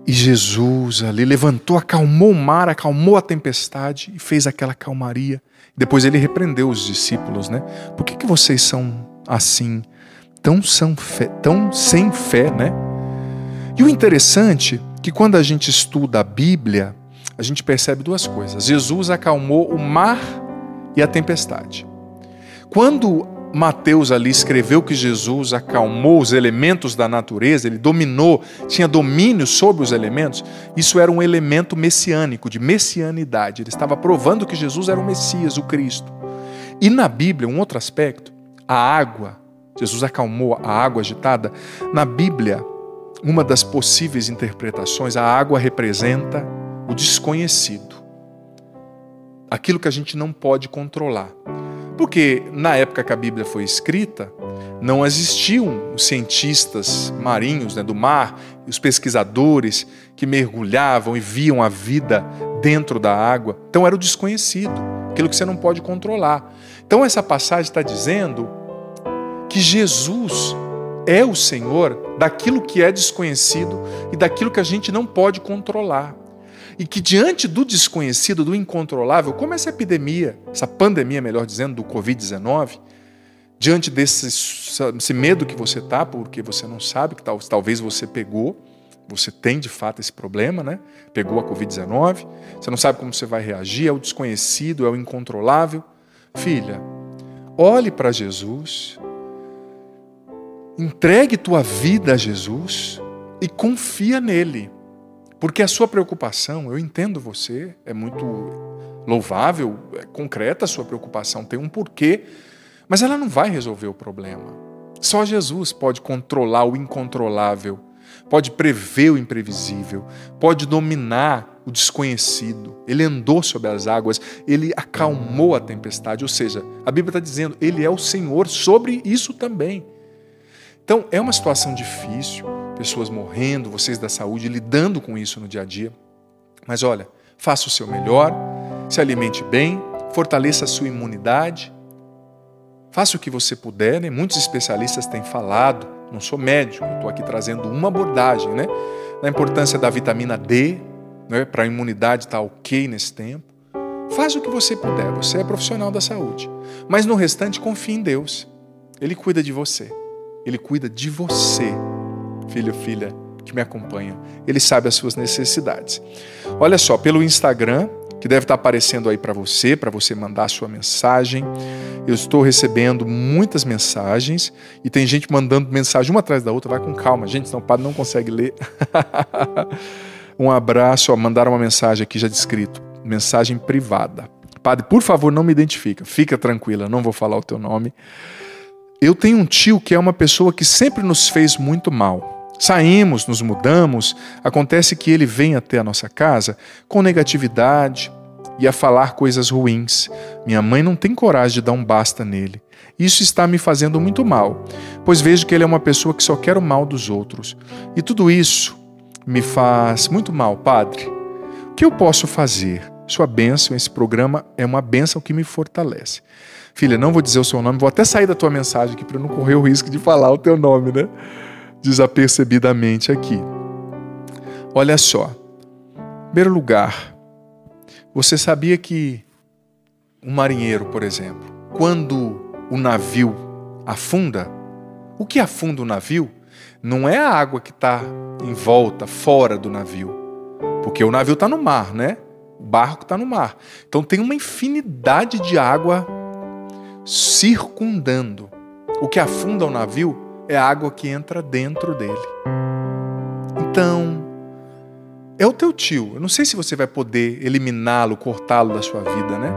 E Jesus ali levantou, acalmou o mar, acalmou a tempestade e fez aquela calmaria. Depois ele repreendeu os discípulos, né? Por que vocês são assim, tão sem fé, né? E o interessante é que quando a gente estuda a Bíblia, a gente percebe 2 coisas. Jesus acalmou o mar e a tempestade. Quando Mateus ali escreveu que Jesus acalmou os elementos da natureza, ele tinha domínio sobre os elementos, isso era um elemento messiânico, de messianidade. Ele estava provando que Jesus era o Messias, o Cristo. E na Bíblia, um outro aspecto, a água, Jesus acalmou a água agitada. Na Bíblia, uma das possíveis interpretações, a água representa o desconhecido, aquilo que a gente não pode controlar. Porque na época que a Bíblia foi escrita, não existiam os cientistas marinhos, né, do mar, os pesquisadores que mergulhavam e viam a vida dentro da água. Então era o desconhecido, aquilo que você não pode controlar. Então essa passagem está dizendo que Jesus é o Senhor daquilo que é desconhecido e daquilo que a gente não pode controlar. E que diante do desconhecido, do incontrolável, como essa pandemia, melhor dizendo, do Covid-19, diante desse medo que você está, porque você não sabe, que talvez você você tem de fato esse problema, né? Pegou a Covid-19, você não sabe como você vai reagir, é o desconhecido, é o incontrolável. Filha, olhe para Jesus, entregue tua vida a Jesus e confia nele. Porque a sua preocupação, eu entendo você, é muito louvável, é concreta a sua preocupação, tem um porquê, mas ela não vai resolver o problema. Só Jesus pode controlar o incontrolável, pode prever o imprevisível, pode dominar o desconhecido. Ele andou sobre as águas, ele acalmou a tempestade, ou seja, a Bíblia está dizendo, ele é o Senhor sobre isso também. Então, é uma situação difícil, pessoas morrendo, vocês da saúde, lidando com isso no dia a dia. Mas olha, Faça o seu melhor, se alimente bem, fortaleça a sua imunidade. Faça o que você puder, né? Muitos especialistas têm falado, não sou médico, eu estou aqui trazendo uma abordagem, né? Da importância da vitamina D, né? Para a imunidade estar ok nesse tempo. Faz o que você puder, você é profissional da saúde. Mas no restante, confie em Deus. Ele cuida de você. Ele cuida de você, filho, filha, que me acompanha. Ele sabe as suas necessidades. Olha só, pelo Instagram, que deve estar aparecendo aí para você mandar a sua mensagem. Eu estou recebendo muitas mensagens e tem gente mandando mensagem uma atrás da outra. Vai com calma, gente, senão o padre não consegue ler. Um abraço, ó, mandaram uma mensagem aqui já descrito, mensagem privada. Padre, por favor, não me identifica. Fica tranquila, não vou falar o teu nome. Eu tenho um tio que é uma pessoa que sempre nos fez muito mal. Saímos, nos mudamos, acontece que ele vem até a nossa casa com negatividade e a falar coisas ruins. Minha mãe não tem coragem de dar um basta nele. Isso está me fazendo muito mal, pois vejo que ele é uma pessoa que só quer o mal dos outros. E tudo isso me faz muito mal, padre. O que eu posso fazer? Sua bênção, esse programa é uma bênção que me fortalece. Filha, não vou dizer o seu nome, vou até sair da tua mensagem aqui para não correr o risco de falar o teu nome, né? Desapercebidamente aqui. Olha só. Em primeiro lugar, você sabia que um marinheiro, por exemplo, quando o navio afunda, o que afunda o navio não é a água que está em volta, fora do navio, porque o navio está no mar, né? O barco está no mar. Então tem uma infinidade de água circundando. O que afunda o navio é a água que entra dentro dele. Então, é o teu tio. Eu não sei se você vai poder eliminá-lo, cortá-lo da sua vida, né?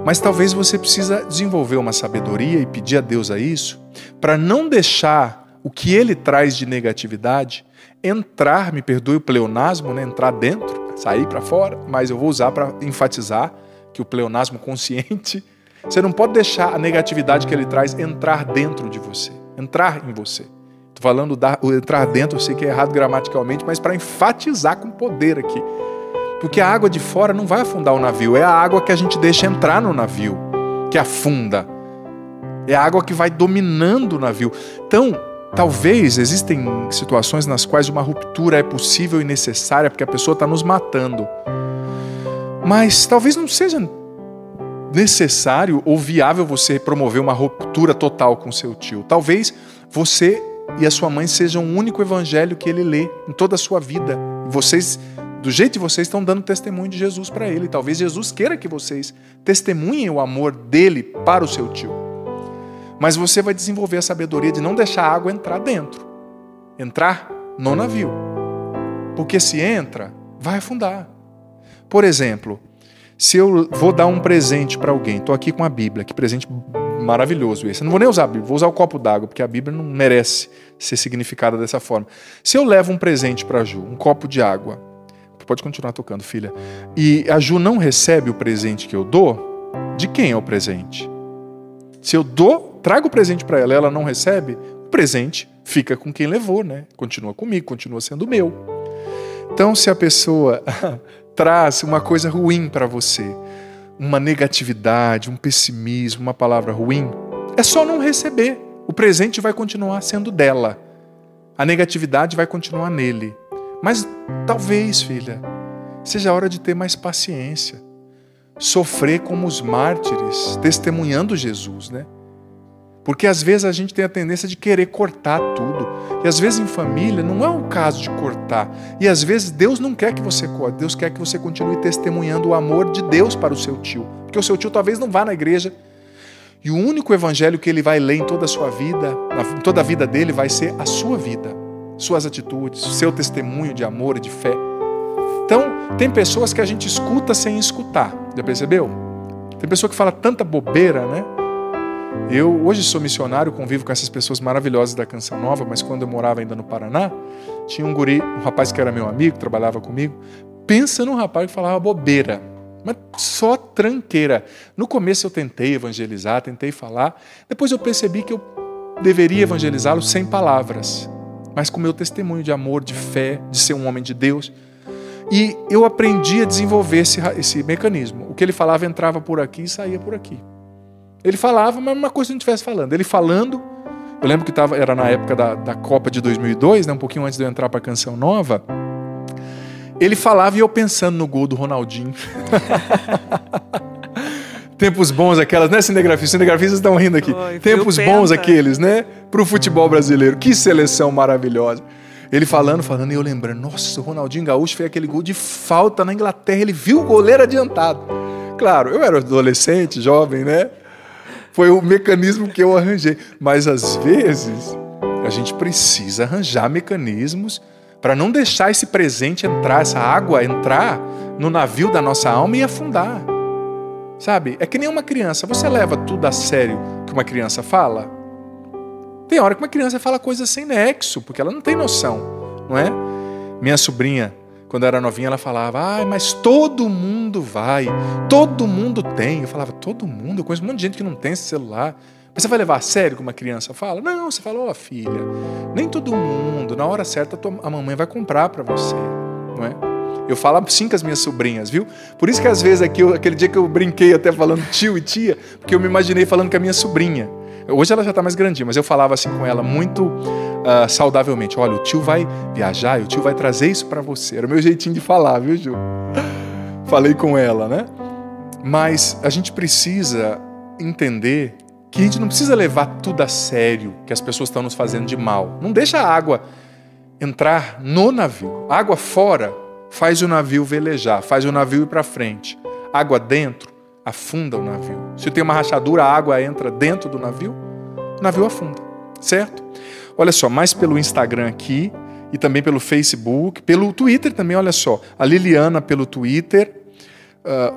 Mas talvez você precisa desenvolver uma sabedoria e pedir a Deus a isso, para não deixar o que ele traz de negatividade entrar, me perdoe o pleonasmo, né? Entrar dentro, sair para fora, mas eu vou usar para enfatizar que o pleonasmo consciente, você não pode deixar a negatividade que ele traz entrar dentro de você. Entrar em você. Estou falando o entrar dentro, eu sei que é errado gramaticalmente, mas para enfatizar com poder aqui. Porque a água de fora não vai afundar o navio, é a água que a gente deixa entrar no navio, que afunda. É a água que vai dominando o navio. Então, talvez existem situações nas quais uma ruptura é possível e necessária, porque a pessoa está nos matando. Mas talvez não seja necessário ou viável você promover uma ruptura total com seu tio. Talvez você e a sua mãe sejam o único evangelho que ele lê em toda a sua vida. Vocês, do jeito de vocês, estão dando testemunho de Jesus para ele. Talvez Jesus queira que vocês testemunhem o amor dele para o seu tio. Mas você vai desenvolver a sabedoria de não deixar a água entrar dentro. Entrar no navio. Porque se entra, vai afundar. Por exemplo, se eu vou dar um presente para alguém, estou aqui com a Bíblia, que presente maravilhoso esse. Eu não vou nem usar a Bíblia, vou usar o copo d'água, porque a Bíblia não merece ser significada dessa forma. Se eu levo um presente para a Ju, um copo de água, pode continuar tocando, filha, e a Ju não recebe o presente que eu dou, de quem é o presente? Se eu trago o presente para ela e ela não recebe, o presente fica com quem levou, né? Continua comigo, continua sendo meu. Então, se a pessoa traz uma coisa ruim para você, uma negatividade, um pessimismo, uma palavra ruim, é só não receber. O presente vai continuar sendo dela. A negatividade vai continuar nele. Mas talvez, filha, seja a hora de ter mais paciência. Sofrer como os mártires, testemunhando Jesus, né? Porque às vezes a gente tem a tendência de querer cortar tudo. E às vezes em família não é o caso de cortar. E às vezes Deus não quer que você corte. Deus quer que você continue testemunhando o amor de Deus para o seu tio. Porque o seu tio talvez não vá na igreja. E o único evangelho que ele vai ler em toda a sua vida, em toda a vida dele, vai ser a sua vida. Suas atitudes, seu testemunho de amor e de fé. Então, tem pessoas que a gente escuta sem escutar. Já percebeu? Tem pessoa que fala tanta bobeira, né? Eu hoje sou missionário, convivo com essas pessoas maravilhosas da Canção Nova, mas quando eu morava ainda no Paraná, tinha um guri, um rapaz que era meu amigo, trabalhava comigo. Pensa num rapaz que falava bobeira, mas só tranqueira. No começo eu tentei evangelizar, tentei falar, depois eu percebi que eu deveria evangelizá-lo sem palavras, mas com meu testemunho de amor, de fé, de ser um homem de Deus. E eu aprendi a desenvolver esse mecanismo. O que ele falava entrava por aqui e saía por aqui. Ele falava, mas uma coisa que não estivesse falando. Ele falando, eu lembro que era na época da Copa de 2002, né, um pouquinho antes de eu entrar para a Canção Nova. Ele falava e eu pensando no gol do Ronaldinho. Tempos bons aquelas, né, cinegrafistas? Cinegrafistas estão rindo aqui. Tempos bons aqueles, né? Para o futebol brasileiro. Que seleção maravilhosa. Ele falando e eu lembrando, nossa, o Ronaldinho Gaúcho fez aquele gol de falta na Inglaterra, ele viu o goleiro adiantado. Claro, eu era adolescente, jovem, né? Foi o mecanismo que eu arranjei. Mas às vezes a gente precisa arranjar mecanismos para não deixar esse presente entrar, essa água entrar no navio da nossa alma e afundar. Sabe? É que nem uma criança. Você leva tudo a sério que uma criança fala? Tem hora que uma criança fala coisas sem nexo, porque ela não tem noção, não é? Minha sobrinha, quando era novinha, ela falava, mas todo mundo vai, todo mundo tem. Eu falava, todo mundo? Eu conheço um monte de gente que não tem esse celular. Mas você vai levar a sério que uma criança fala? Não, você fala, filha, nem todo mundo, na hora certa a mamãe vai comprar para você, não é? Eu falo assim com as minhas sobrinhas, viu? Por isso que às vezes aquele dia que eu brinquei até falando tio e tia, porque eu me imaginei falando com a minha sobrinha. Hoje ela já está mais grandinha, mas eu falava assim com ela muito saudavelmente. Olha, o tio vai viajar e o tio vai trazer isso para você. Era o meu jeitinho de falar, viu, Ju? Falei com ela, né? Mas a gente precisa entender que a gente não precisa levar tudo a sério que as pessoas estão nos fazendo de mal. Não deixa a água entrar no navio. A água fora faz o navio velejar, faz o navio ir para frente. Água dentro afunda o navio. Se tem uma rachadura, a água entra dentro do navio, o navio afunda, certo? Olha só, mais pelo Instagram aqui e também pelo Facebook, pelo Twitter também, olha só. A Liliana pelo Twitter,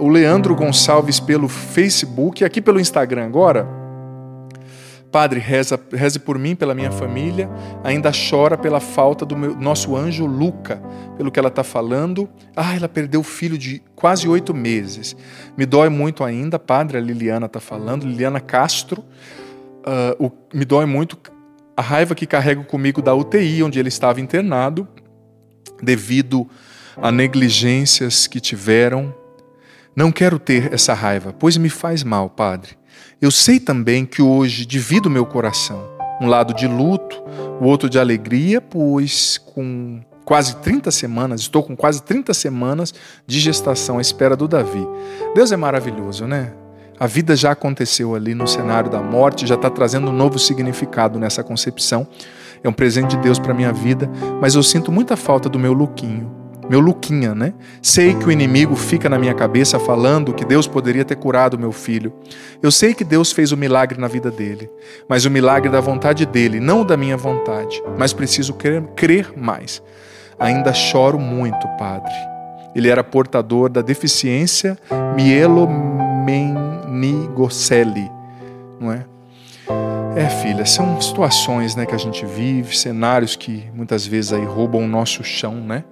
o Leandro Gonçalves pelo Facebook, e aqui pelo Instagram agora. Padre, reze por mim, pela minha família, ainda chora pela falta do nosso anjo Luca, pelo que ela está falando. Ela perdeu o filho de quase 8 meses. Me dói muito ainda, Padre, a Liliana está falando, Liliana Castro. Me dói muito a raiva que carrego comigo da UTI, onde ele estava internado, devido a negligências que tiveram. Não quero ter essa raiva, pois me faz mal, Padre. Eu sei também que hoje divido meu coração, um lado de luto, o outro de alegria, pois estou com quase 30 semanas de gestação à espera do Davi. Deus é maravilhoso, né? A vida já aconteceu ali no cenário da morte, já está trazendo um novo significado nessa concepção. É um presente de Deus para a minha vida, mas eu sinto muita falta do meu Luquinha, né? Sei que o inimigo fica na minha cabeça falando que Deus poderia ter curado meu filho. Eu sei que Deus fez o milagre na vida dele, mas o milagre da vontade dele, não da minha vontade. Mas preciso crer mais. Ainda choro muito, Padre. Ele era portador da deficiência mielomeningocele, não é? Filha, são situações, né, que a gente vive, cenários que muitas vezes aí roubam o nosso chão, né?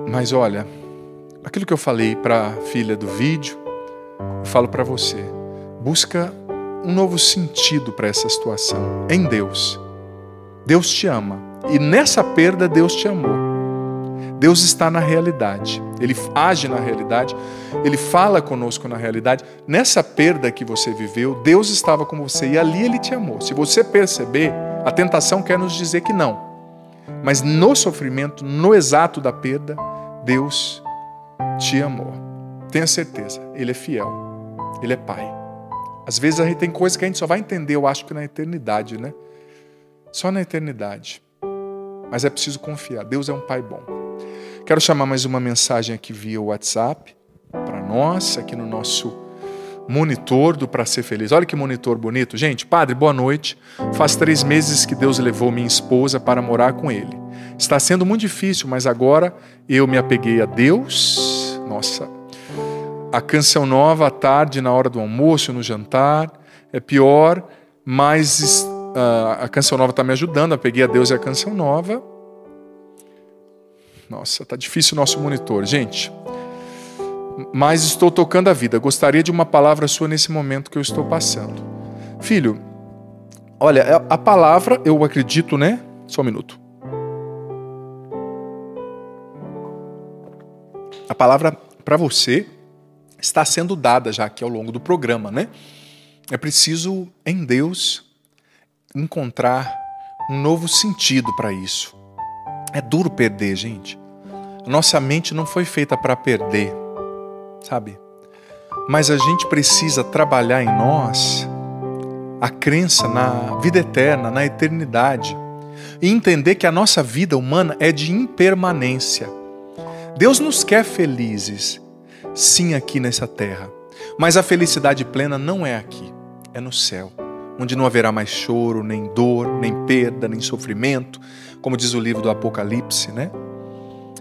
Mas olha, aquilo que eu falei para a filha do vídeo, eu falo para você. Busca um novo sentido para essa situação em Deus. Deus te ama. E nessa perda, Deus te amou. Deus está na realidade. Ele age na realidade. Ele fala conosco na realidade. Nessa perda que você viveu, Deus estava com você e ali Ele te amou. Se você perceber, a tentação quer nos dizer que não. Mas no sofrimento, no exato da perda, Deus te amou. Tenha certeza, Ele é fiel. Ele é Pai. Às vezes a gente tem coisas que a gente só vai entender, eu acho que na eternidade, né? Só na eternidade. Mas é preciso confiar. Deus é um Pai bom. Quero chamar mais uma mensagem aqui via WhatsApp para nós, aqui no nosso monitor do Pra Ser Feliz. Olha que monitor bonito. Gente, Padre, boa noite. Faz 3 meses que Deus levou minha esposa para morar com Ele. Está sendo muito difícil, mas agora eu me apeguei a Deus. Nossa, a Canção Nova à tarde, na hora do almoço, no jantar, é pior, mas a Canção Nova está me ajudando. Apeguei a Deus e a Canção Nova. Nossa, tá difícil o nosso monitor. Gente, mas estou tocando a vida. Gostaria de uma palavra sua nesse momento que eu estou passando. Filho, olha, a palavra, eu acredito, né? Só um minuto. A palavra para você está sendo dada já aqui ao longo do programa, né? É preciso, em Deus, encontrar um novo sentido para isso. É duro perder, gente. Nossa mente não foi feita para perder, sabe? Mas a gente precisa trabalhar em nós a crença na vida eterna, na eternidade, e entender que a nossa vida humana é de impermanência. Deus nos quer felizes, sim, aqui nessa terra, mas a felicidade plena não é aqui, é no céu, onde não haverá mais choro, nem dor, nem perda, nem sofrimento, como diz o livro do Apocalipse, né?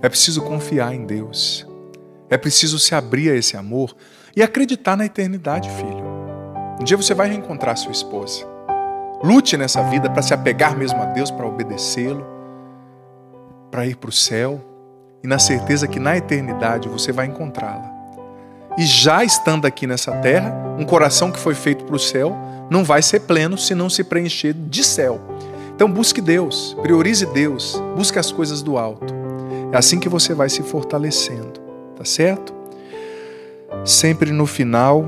É preciso confiar em Deus, é preciso se abrir a esse amor e acreditar na eternidade, filho. Um dia você vai reencontrar sua esposa. Lute nessa vida para se apegar mesmo a Deus, para obedecê-lo, para ir para o céu, e na certeza que na eternidade você vai encontrá-la. E já estando aqui nessa terra, um coração que foi feito para o céu não vai ser pleno se não se preencher de céu. Então busque Deus, priorize Deus, busque as coisas do alto. É assim que você vai se fortalecendo, tá certo? Sempre no final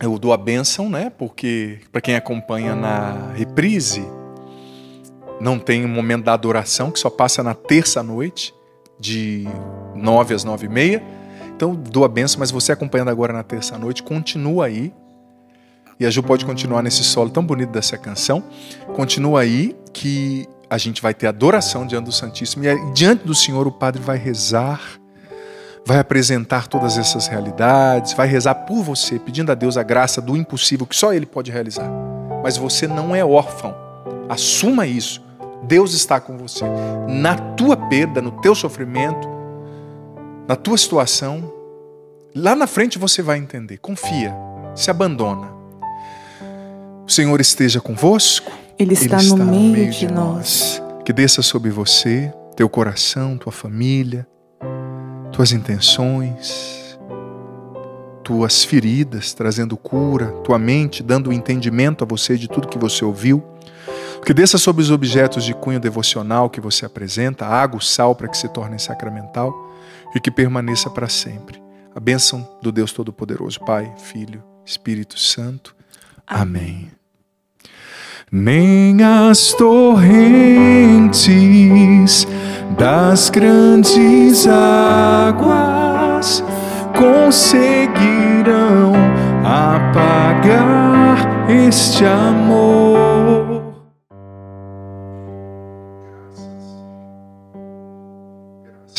eu dou a bênção, né? Porque para quem acompanha na reprise, não tem um momento da adoração que só passa na terça-noite, de 9 às 9h30. Então dou a bênção, mas você acompanhando agora na terça-noite, continua aí. E a Ju pode continuar nesse solo tão bonito dessa canção. Continua aí que a gente vai ter adoração diante do Santíssimo. E diante do Senhor o Padre vai rezar, vai apresentar todas essas realidades, vai rezar por você, pedindo a Deus a graça do impossível que só Ele pode realizar. Mas você não é órfão. Assuma isso. Deus está com você. Na tua perda, no teu sofrimento, na tua situação, lá na frente você vai entender. Confia, se abandona. O Senhor esteja convosco. Ele está no meio de nós. Que desça sobre você, teu coração, tua família, tuas intenções, tuas feridas, trazendo cura, tua mente, dando entendimento a você de tudo que você ouviu. Que desça sobre os objetos de cunho devocional que você apresenta, água, sal, para que se torne sacramental e que permaneça para sempre. A bênção do Deus Todo-Poderoso, Pai, Filho, Espírito Santo. Amém. Nem as torrentes das grandes águas conseguirão apagar este amor.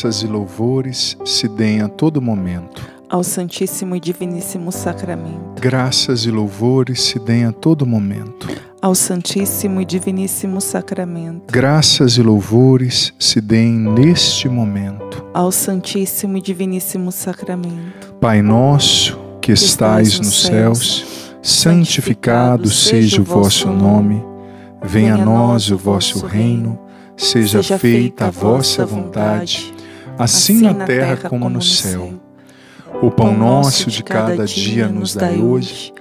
Graças e louvores se deem a todo momento ao Santíssimo e Diviníssimo Sacramento. Graças e louvores se deem a todo momento ao Santíssimo e Diviníssimo Sacramento. Graças e louvores se deem neste momento ao Santíssimo e Diviníssimo Sacramento. Pai nosso que estais nos céus, santificado seja o vosso nome. Venha a nós o vosso reino. Seja feita a vossa vontade, assim na terra como no céu. O pão nosso de cada dia nos dai hoje.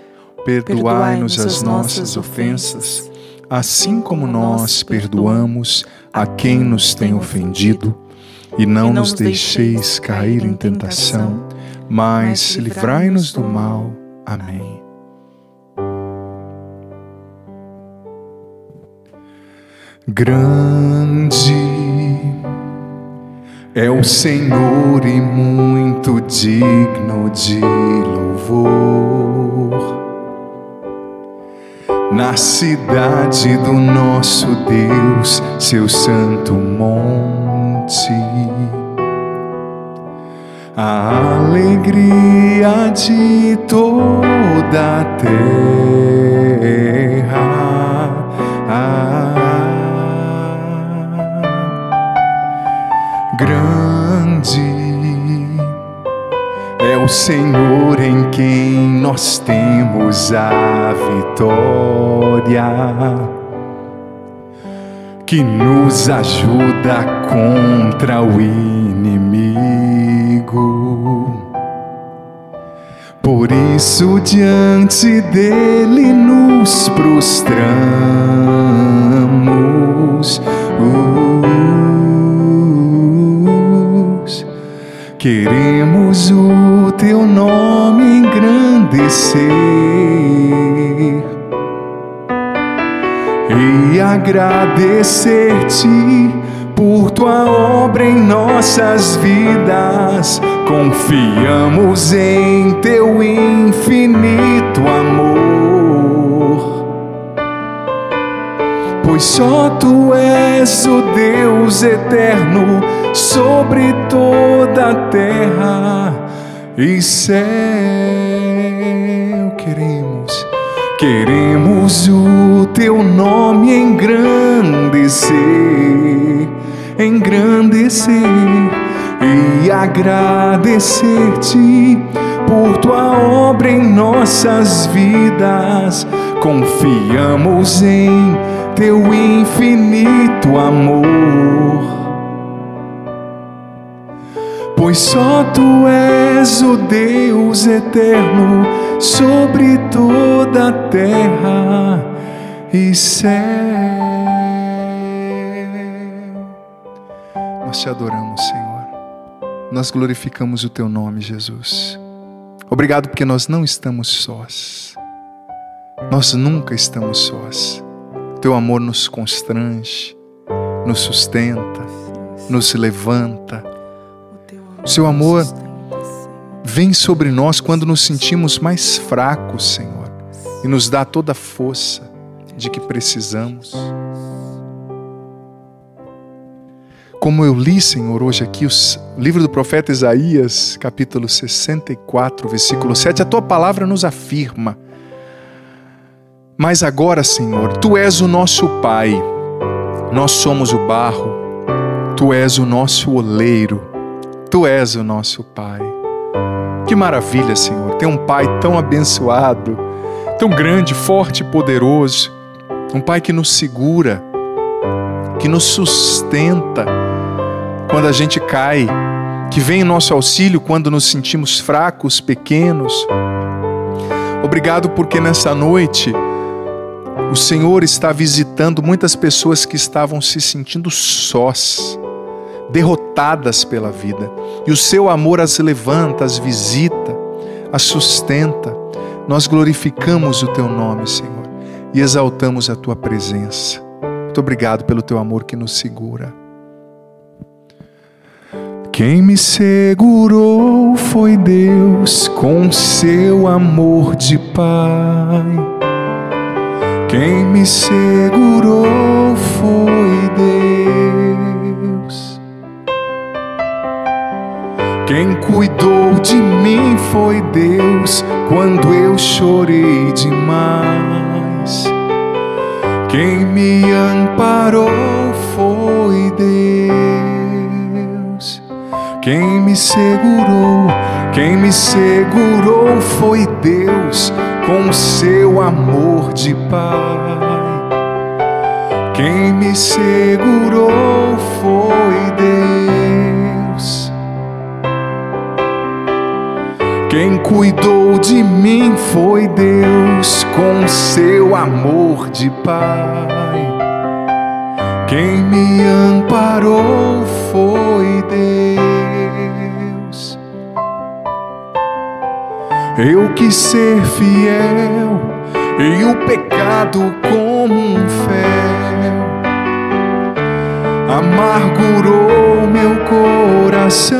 Perdoai-nos as nossas ofensas, assim como nós perdoamos a quem nos tem ofendido. E não nos deixeis cair em tentação, mas livrai-nos do mal. Amém. Grande é o Senhor e muito digno de louvor. Na cidade do nosso Deus, seu santo monte, a alegria de toda a terra. Grande é o Senhor em quem nós temos a vitória, que nos ajuda contra o inimigo. Por isso diante dele nos prostramos. queremos o teu nome engrandecer e agradecer-te por tua obra em nossas vidas. Confiamos em teu infinito amor, pois só tu és o Deus eterno sobre toda a terra e céu. Queremos o teu nome engrandecer e agradecer-te por tua obra em nossas vidas. Confiamos em teu infinito amor, pois só tu és o Deus eterno sobre toda a terra e céu. Nós te adoramos, Senhor. Nós glorificamos o teu nome, Jesus. Obrigado porque nós não estamos sós. Nós nunca estamos sós. Teu amor nos constrange, nos sustenta, nos levanta. O seu amor vem sobre nós quando nos sentimos mais fracos, Senhor, e nos dá toda a força de que precisamos. Como eu li, Senhor, hoje aqui o livro do profeta Isaías, capítulo 64, versículo 7, a tua palavra nos afirma: mas agora, Senhor, tu és o nosso Pai, nós somos o barro, tu és o nosso oleiro, tu és o nosso Pai. Que maravilha, Senhor, ter um Pai tão abençoado, tão grande, forte e poderoso, um Pai que nos segura, que nos sustenta quando a gente cai, que vem em nosso auxílio quando nos sentimos fracos, pequenos. Obrigado porque nessa noite o Senhor está visitando muitas pessoas que estavam se sentindo sós, derrotadas pela vida, e o seu amor as levanta, as visita, as sustenta. Nós glorificamos o teu nome, Senhor, e exaltamos a tua presença. Muito obrigado pelo teu amor que nos segura. Quem me segurou foi Deus com seu amor de Pai. Quem me segurou foi Deus. Quem cuidou de mim foi Deus quando eu chorei demais. Quem me amparou foi Deus. Quem me segurou foi Deus com seu amor de Pai. Quem me segurou foi Deus. Quem cuidou de mim foi Deus com seu amor de Pai. Quem me amparou foi Deus. Eu quis ser fiel e o pecado como um fel amargurou meu coração.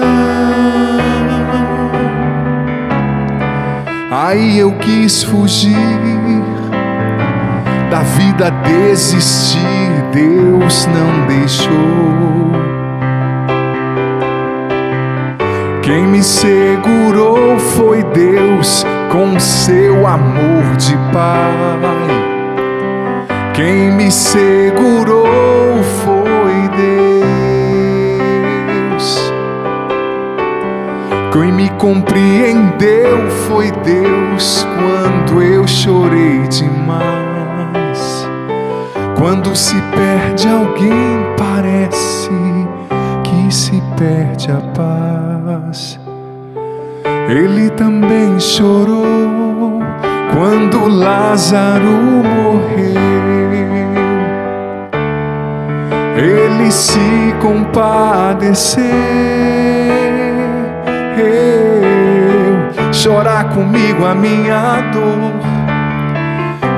Aí eu quis fugir da vida, desistir, Deus não deixou. Quem me segurou foi Deus com seu amor de Pai. Quem me segurou foi Deus. Quem me compreendeu foi Deus quando eu chorei demais. Quando se perde alguém, parece que se perde a paz. Ele também chorou quando Lázaro morreu. Ele se compadeceu chorar comigo a minha dor,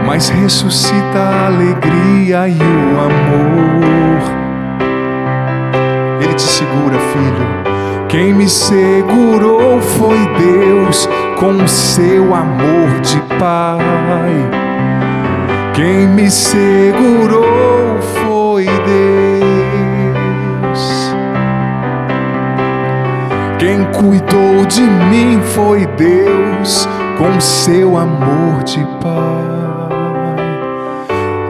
mas ressuscita a alegria e o amor. Ele te segura, filho. Quem me segurou foi Deus com o seu amor de Pai. Quem me segurou foi Deus. Quem cuidou de mim foi Deus com o seu amor de Pai.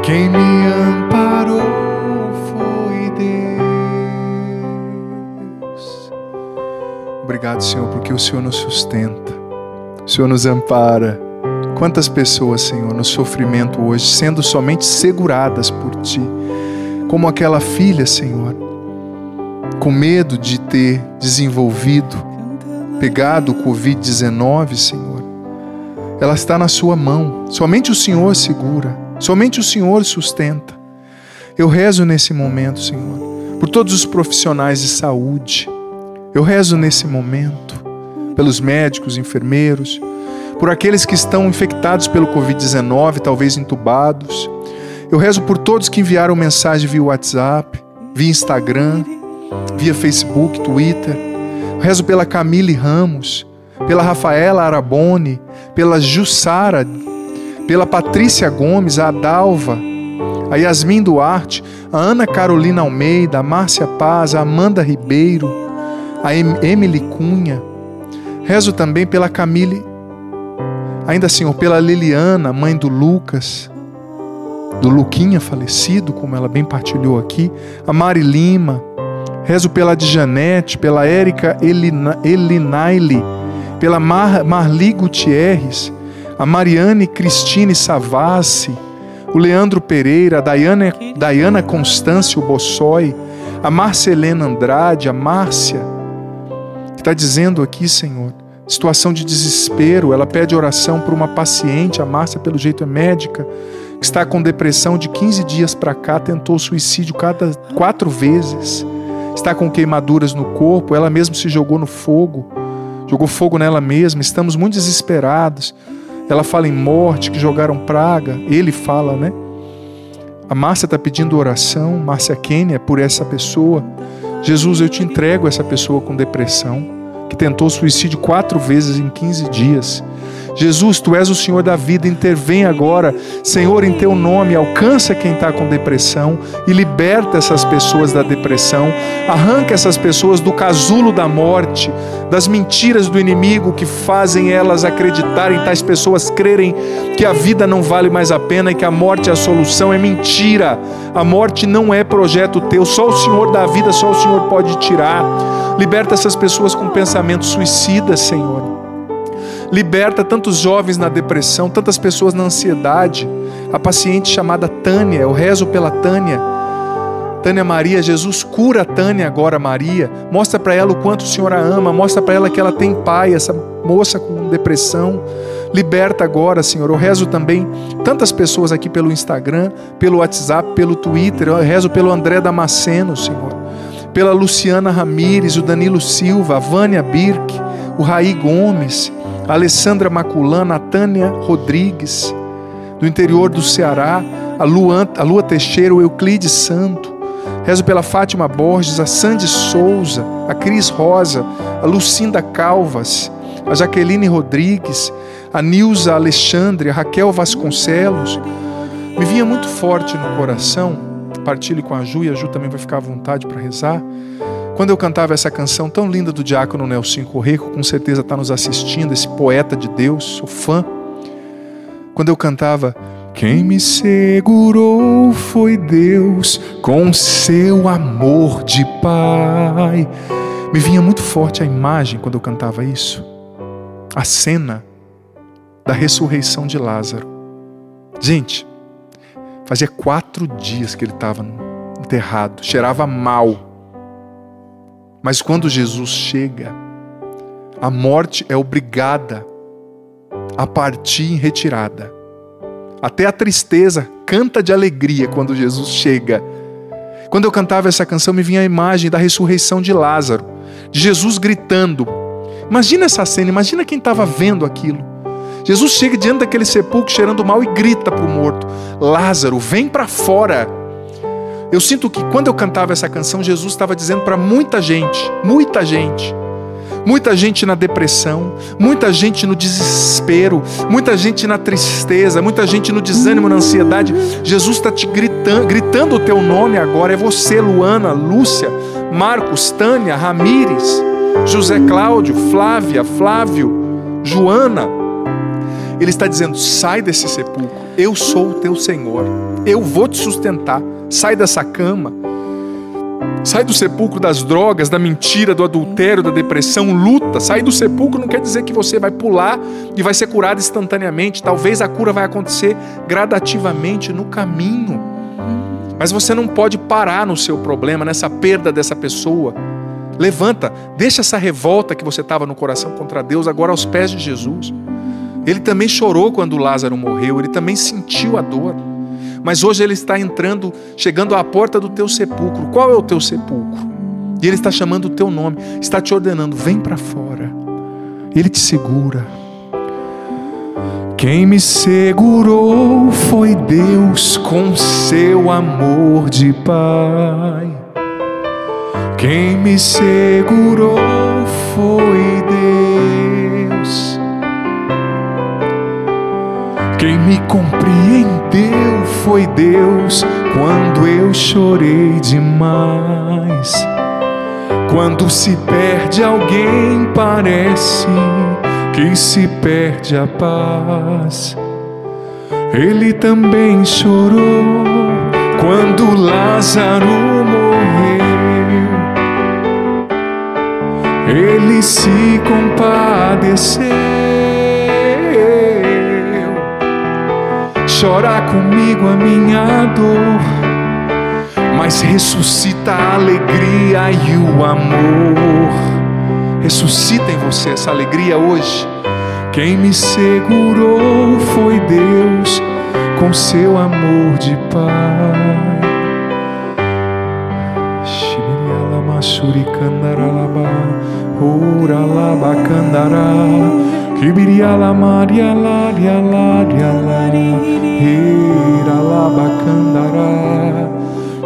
Quem me amparou foi Deus. Obrigado, Senhor, porque o Senhor nos sustenta, o Senhor nos ampara. Quantas pessoas, Senhor, no sofrimento hoje, sendo somente seguradas por Ti, como aquela filha, Senhor, com medo de ter desenvolvido, pegado o Covid-19, Senhor. Ela está na Sua mão, somente o Senhor segura, somente o Senhor sustenta. Eu rezo nesse momento, Senhor, por todos os profissionais de saúde. Eu rezo nesse momento pelos médicos, enfermeiros, por aqueles que estão infectados pelo Covid-19, talvez entubados. Eu rezo por todos que enviaram mensagem via WhatsApp, via Instagram, via Facebook, Twitter. Eu rezo pela Camille Ramos, pela Rafaela Araboni, pela Jussara, pela Patrícia Gomes, a Adalva, a Yasmin Duarte, a Ana Carolina Almeida, a Márcia Paz, a Amanda Ribeiro, a Emily Cunha. Rezo também pela Camille, ainda, Senhor, pela Liliana, mãe do Lucas, do Luquinha falecido, como ela bem partilhou aqui, a Mari Lima. Rezo pela Djanete, pela Érica Elinaile, pela Marli Gutierrez, a Mariane Cristine Savassi, o Leandro Pereira, a Dayana Constâncio Bossoi, a Marcelena Andrade, a Márcia, que está dizendo aqui, Senhor, situação de desespero. Ela pede oração por uma paciente, a Márcia, pelo jeito é médica, que está com depressão de 15 dias para cá, tentou suicídio 4 vezes, está com queimaduras no corpo, ela mesma se jogou no fogo, jogou fogo nela mesma. Estamos muito desesperados. Ela fala em morte, que jogaram praga. Ele fala, né? A Márcia está pedindo oração, Márcia Kênia, por essa pessoa. Jesus, eu te entrego essa pessoa com depressão, que tentou suicídio 4 vezes em 15 dias. Jesus, Tu és o Senhor da vida, intervém agora, Senhor, em Teu nome, alcança quem está com depressão e liberta essas pessoas da depressão, arranca essas pessoas do casulo da morte, das mentiras do inimigo que fazem elas acreditarem, tais pessoas crerem que a vida não vale mais a pena e que a morte é a solução. É mentira, a morte não é projeto Teu, só o Senhor da vida, só o Senhor pode tirar. Liberta essas pessoas com pensamentos suicidas, Senhor. Liberta tantos jovens na depressão, tantas pessoas na ansiedade. A paciente chamada Tânia, eu rezo pela Tânia. Tânia Maria, Jesus cura a Tânia agora, Maria. Mostra para ela o quanto o Senhor a ama. Mostra para ela que ela tem pai, essa moça com depressão. Liberta agora, Senhor. Eu rezo também tantas pessoas aqui pelo Instagram, pelo WhatsApp, pelo Twitter. Eu rezo pelo André Damasceno, Senhor. Pela Luciana Ramires, o Danilo Silva, a Vânia Birk, o Raí Gomes, a Alessandra Maculana, a Tânia Rodrigues, do interior do Ceará, a Lua Teixeira, o Euclides Santo. Rezo pela Fátima Borges, a Sandy Souza, a Cris Rosa, a Lucinda Calvas, a Jaqueline Rodrigues, a Nilza Alexandre, a Raquel Vasconcelos. Me vinha muito forte no coração, partilhe com a Ju, e a Ju também vai ficar à vontade para rezar. Quando eu cantava essa canção tão linda do diácono Nelson Correia, com certeza está nos assistindo, esse poeta de Deus, sou fã. Quando eu cantava, quem me segurou foi Deus com seu amor de Pai. Me vinha muito forte a imagem quando eu cantava isso. A cena da ressurreição de Lázaro. Gente, fazia 4 dias que ele estava enterrado, cheirava mal. Mas quando Jesus chega, a morte é obrigada a partir em retirada. Até a tristeza canta de alegria quando Jesus chega. Quando eu cantava essa canção, me vinha a imagem da ressurreição de Lázaro, de Jesus gritando, Imagina essa cena, imagina quem estava vendo aquilo. Jesus chega diante daquele sepulcro cheirando mal e grita para o morto: Lázaro, vem para fora. Eu sinto que quando eu cantava essa canção, Jesus estava dizendo para muita gente, muita gente na depressão, muita gente no desespero, muita gente na tristeza, muita gente no desânimo, na ansiedade. Jesus está te gritando o teu nome agora. É você, Luana, Lúcia, Marcos, Tânia, Ramires, José Cláudio, Flávia, Flávio, Joana. Ele está dizendo: sai desse sepulcro, eu sou o teu Senhor, eu vou te sustentar. Sai dessa cama, sai do sepulcro das drogas, da mentira, do adultério, da depressão. Luta, sai do sepulcro não quer dizer que você vai pular e vai ser curado instantaneamente. Talvez a cura vai acontecer gradativamente no caminho, mas você não pode parar no seu problema, nessa perda dessa pessoa. Levanta, deixa essa revolta que você estava no coração contra Deus agora aos pés de Jesus. Ele também chorou quando Lázaro morreu, ele também sentiu a dor. Mas hoje ele está entrando, chegando à porta do teu sepulcro. Qual é o teu sepulcro? E ele está chamando o teu nome, está te ordenando: vem para fora. Ele te segura. Quem me segurou foi Deus com seu amor de Pai. Quem me segurou foi Deus. Quem me compreendeu foi Deus quando eu chorei demais. Quando se perde alguém, parece que se perde a paz. Ele também chorou quando Lázaro morreu. Ele se compadeceu. Chora comigo a minha dor, mas ressuscita a alegria e o amor. Ressuscita em você essa alegria hoje. Quem me segurou foi Deus com seu amor de Pai. Shibirialama shurikandaralaba, oralaba kandará. Kibiriala Maria Laria Laria Laria,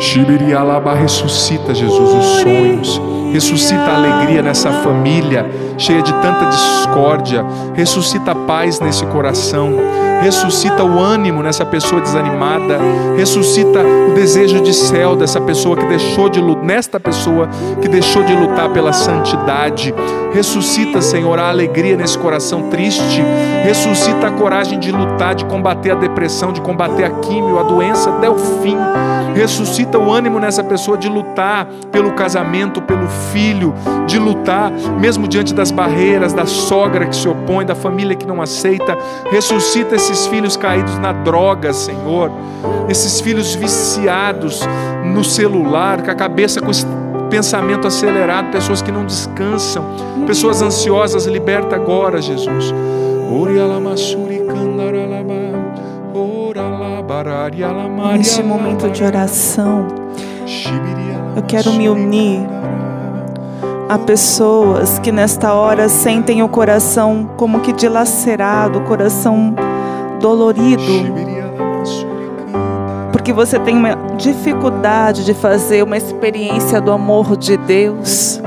Shibirialaba, ressuscita, Jesus, os sonhos. Ressuscita a alegria nessa família cheia de tanta discórdia. Ressuscita a paz nesse coração. Ressuscita o ânimo nessa pessoa desanimada. Ressuscita o desejo de céu dessa pessoa que deixou de lutar, nesta pessoa que deixou de lutar pela santidade. Ressuscita, Senhor, a alegria nesse coração triste. Ressuscita a coragem de lutar, de combater a depressão, de combater a químio, a doença até o fim. Ressuscita o ânimo nessa pessoa de lutar pelo casamento, pelo filho, de lutar mesmo diante das barreiras, da sogra que se opõe, da família que não aceita. Ressuscita esses filhos caídos na droga, Senhor, esses filhos viciados no celular, com a cabeça com esse pensamento acelerado, pessoas que não descansam, pessoas ansiosas. Liberta agora, Jesus. Neste momento de oração, eu quero me unir a pessoas que nesta hora sentem o coração como que dilacerado, o coração dolorido, porque você tem uma dificuldade de fazer uma experiência do amor de Deus,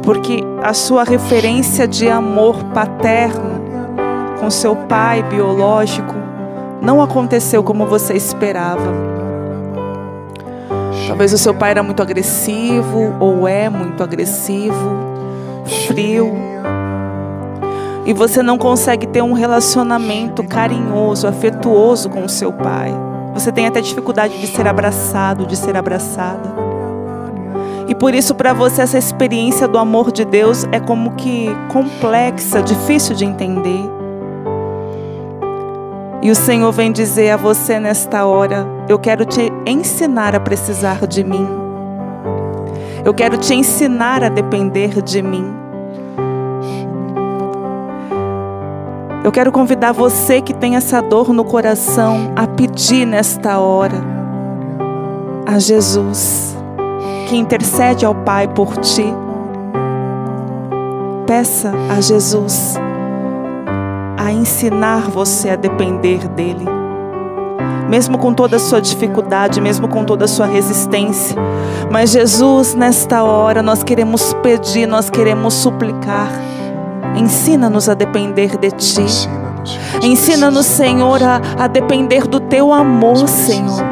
porque a sua referência de amor paterno com seu pai biológico não aconteceu como você esperava. Talvez o seu pai era muito agressivo, ou é muito agressivo, frio, e você não consegue ter um relacionamento carinhoso, afetuoso com o seu pai. Você tem até dificuldade de ser abraçado, de ser abraçada. E por isso, para você, essa experiência do amor de Deus é como que complexa, difícil de entender. E o Senhor vem dizer a você nesta hora: eu quero te ensinar a precisar de mim. Eu quero te ensinar a depender de mim. Eu quero convidar você que tem essa dor no coração a pedir nesta hora a Jesus, que intercede ao Pai por ti, Peça a Jesus a ensinar você a depender dele. Mesmo com toda a sua dificuldade, mesmo com toda a sua resistência. Mas Jesus, nesta hora, nós queremos pedir, nós queremos suplicar. Ensina-nos a depender de Ti. Ensina-nos, Senhor, a depender do Teu amor, Senhor.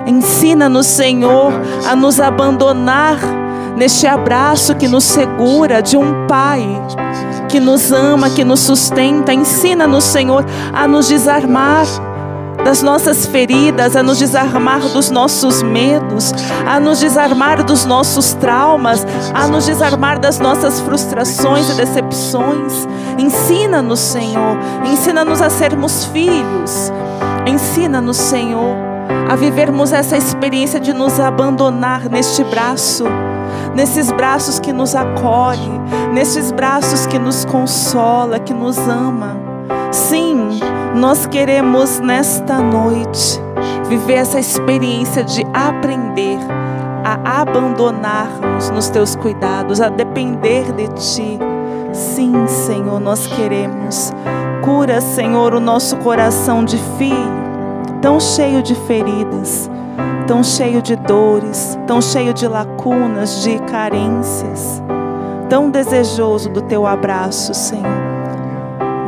Ensina-nos, Senhor, a nos abandonar neste abraço que nos segura de um Pai que nos ama, que nos sustenta. Ensina-nos, Senhor, a nos desarmar das nossas feridas, a nos desarmar dos nossos medos, a nos desarmar dos nossos traumas, a nos desarmar das nossas frustrações e decepções. Ensina-nos, Senhor, ensina-nos a sermos filhos. Ensina-nos, Senhor, a vivermos essa experiência de nos abandonar neste braço, nesses braços que nos acolhe, nesses braços que nos consola, que nos ama. Sim, nós queremos nesta noite viver essa experiência de aprender a abandonar-nos nos Teus cuidados, a depender de Ti. Sim, Senhor, nós queremos. Cura, Senhor, o nosso coração de filho, tão cheio de feridas, tão cheio de dores, tão cheio de lacunas, de carências, tão desejoso do Teu abraço, Senhor.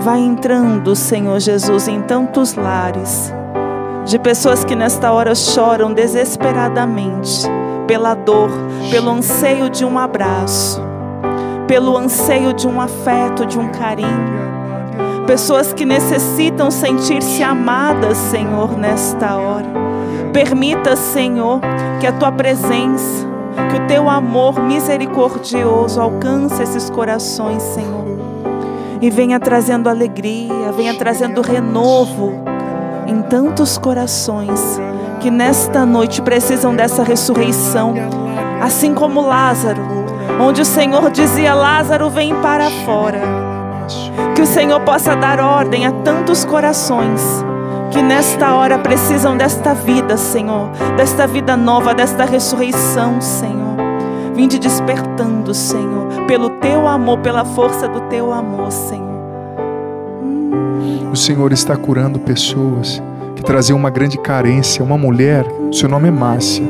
Vai entrando, Senhor Jesus, em tantos lares de pessoas que nesta hora choram desesperadamente pela dor, pelo anseio de um abraço, pelo anseio de um afeto, de um carinho. Pessoas que necessitam sentir-se amadas, Senhor, nesta hora. Permita, Senhor, que a Tua presença, que o Teu amor misericordioso alcance esses corações, Senhor. E venha trazendo alegria, venha trazendo renovo em tantos corações que nesta noite precisam dessa ressurreição. Assim como Lázaro, onde o Senhor dizia: Lázaro, vem para fora. Que o Senhor possa dar ordem a tantos corações que nesta hora precisam desta vida, Senhor, desta vida nova, desta ressurreição, Senhor. Vinde despertando, Senhor, pelo Teu amor, pela força do Teu amor, Senhor. O Senhor está curando pessoas que traziam uma grande carência. Uma mulher, seu nome é Márcia.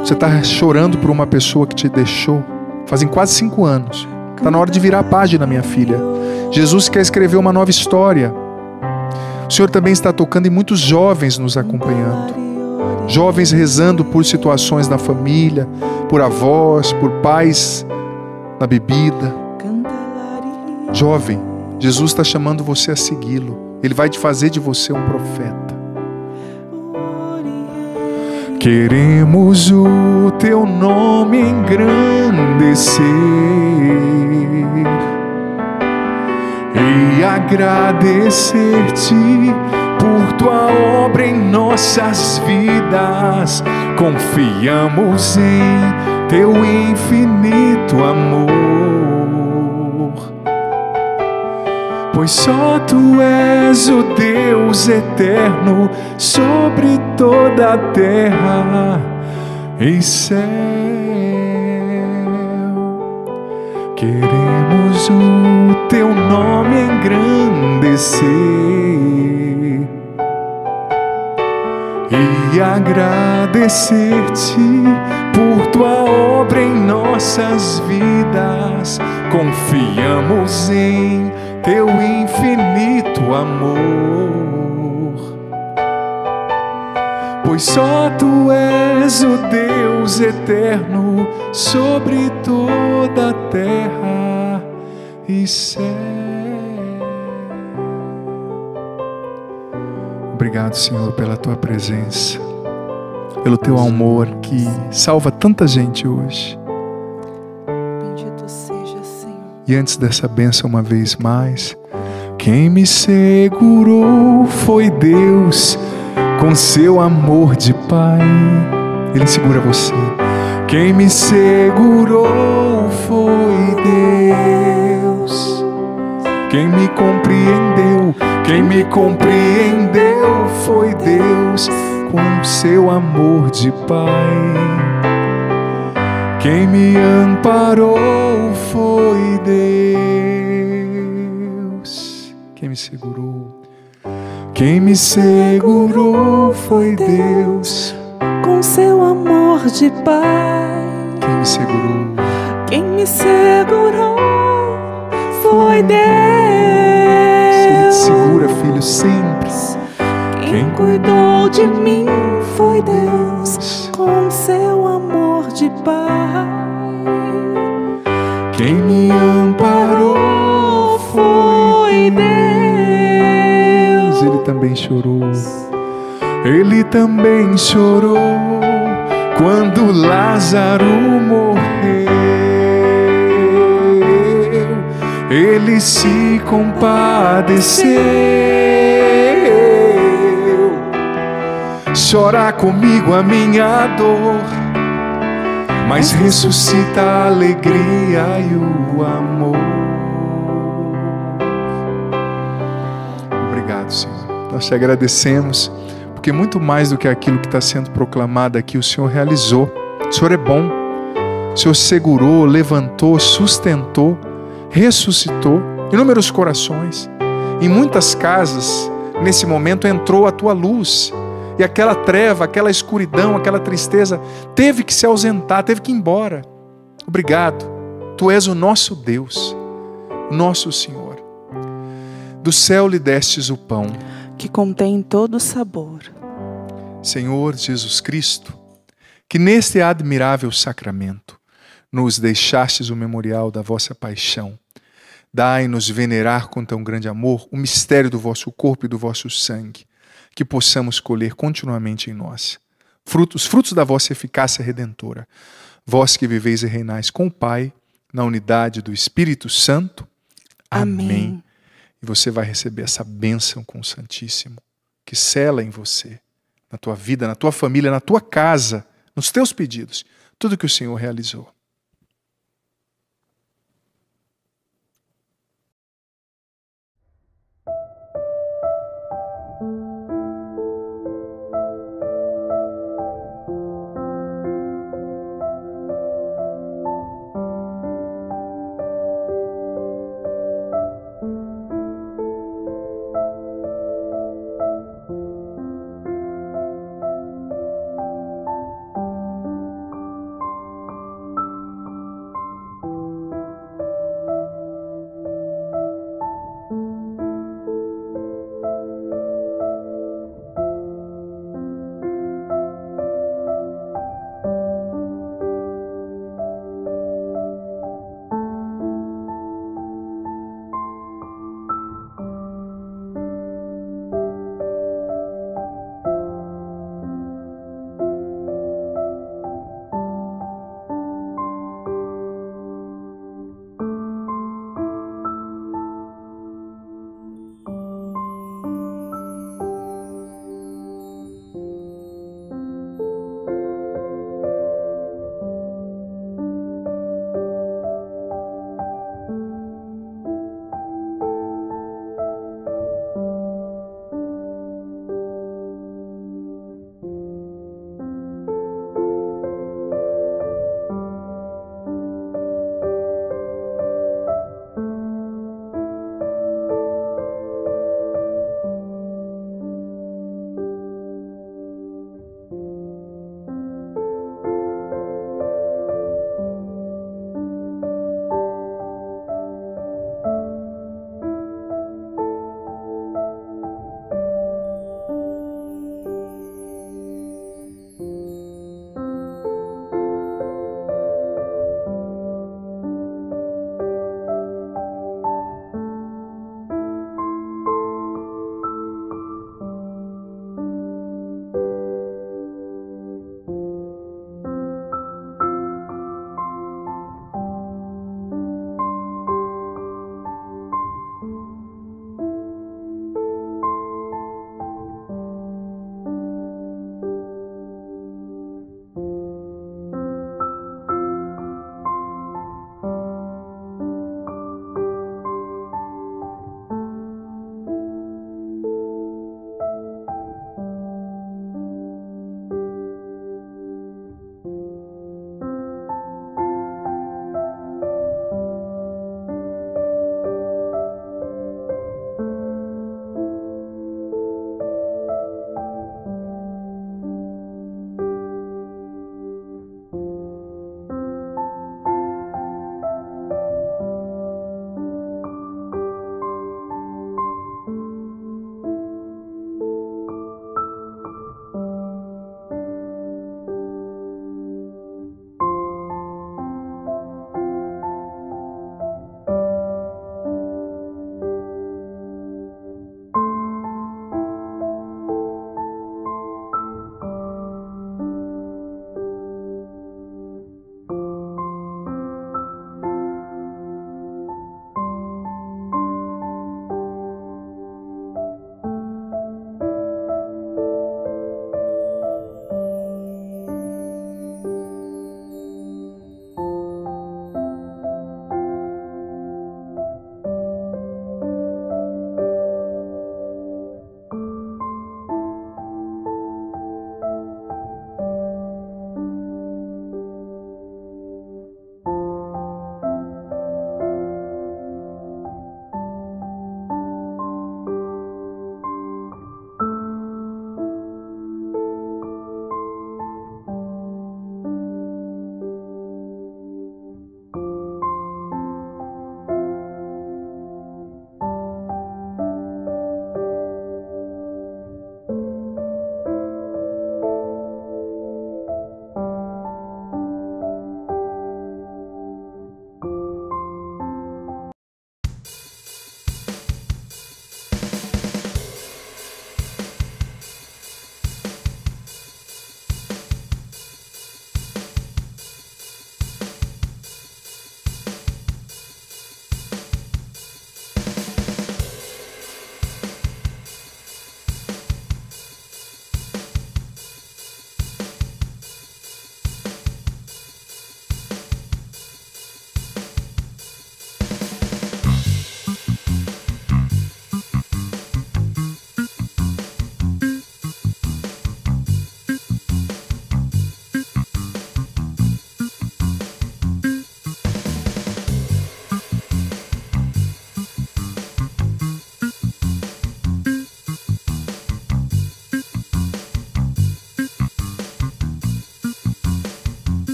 Você está chorando por uma pessoa que te deixou fazem quase 5 anos. Está na hora de virar a página, minha filha. Jesus quer escrever uma nova história. O Senhor também está tocando em muitos jovens nos acompanhando. Jovens rezando por situações na família, por avós, por pais na bebida. Jovem, Jesus está chamando você a segui-lo. Ele vai te fazer de você um profeta. Queremos o Teu nome engrandecer e agradecer-te por Tua obra em nossas vidas. Confiamos em Teu infinito amor, pois só Tu és o Deus eterno sobre toda a terra e céu. Queremos o Teu nome engrandecer e agradecer-te por Tua obra em nossas vidas. Confiamos em Teu infinito amor, pois só Tu és o Deus eterno sobre toda a terra e céu. Obrigado, Senhor, pela Tua presença, pelo Teu amor que salva tanta gente hoje. Bendito seja, Senhor. E antes dessa bênção, uma vez mais, quem me segurou foi Deus, com seu amor de Pai. Ele segura você. Quem me segurou foi Deus. Quem me compreendeu foi Deus, com seu amor de Pai. Quem me amparou foi Deus. Quem me segurou? Quem me segurou foi Deus, com seu amor de Pai. quem me segurou? Quem me segurou foi Deus. Ele te segura, filho, sempre. Quem cuidou de mim foi Deus, com seu amor de Pai. Quem me amparou Foi Deus. Ele também chorou. Ele também chorou quando Lázaro morreu. Ele se compadeceu. Chora comigo a minha dor, mas ressuscita a alegria e o amor. Obrigado, Senhor. Nós te agradecemos, porque muito mais do que aquilo que está sendo proclamado aqui, o Senhor realizou. O Senhor é bom. O Senhor segurou, levantou, sustentou, ressuscitou inúmeros corações. Em muitas casas, nesse momento, entrou a tua luz. E aquela treva, aquela escuridão, aquela tristeza teve que se ausentar, teve que ir embora. Obrigado. Tu és o nosso Deus, o nosso Senhor. Do céu lhe destes o pão, que contém todo o sabor. Senhor Jesus Cristo, que neste admirável sacramento nos deixastes o memorial da vossa paixão. Dai-nos venerar com tão grande amor o mistério do vosso corpo e do vosso sangue, que possamos colher continuamente em nós os frutos da vossa eficácia redentora. Vós que viveis e reinais com o Pai, na unidade do Espírito Santo. Amém. E você vai receber essa bênção com o Santíssimo, que sela em você, na tua vida, na tua família, na tua casa, nos teus pedidos, tudo que o Senhor realizou.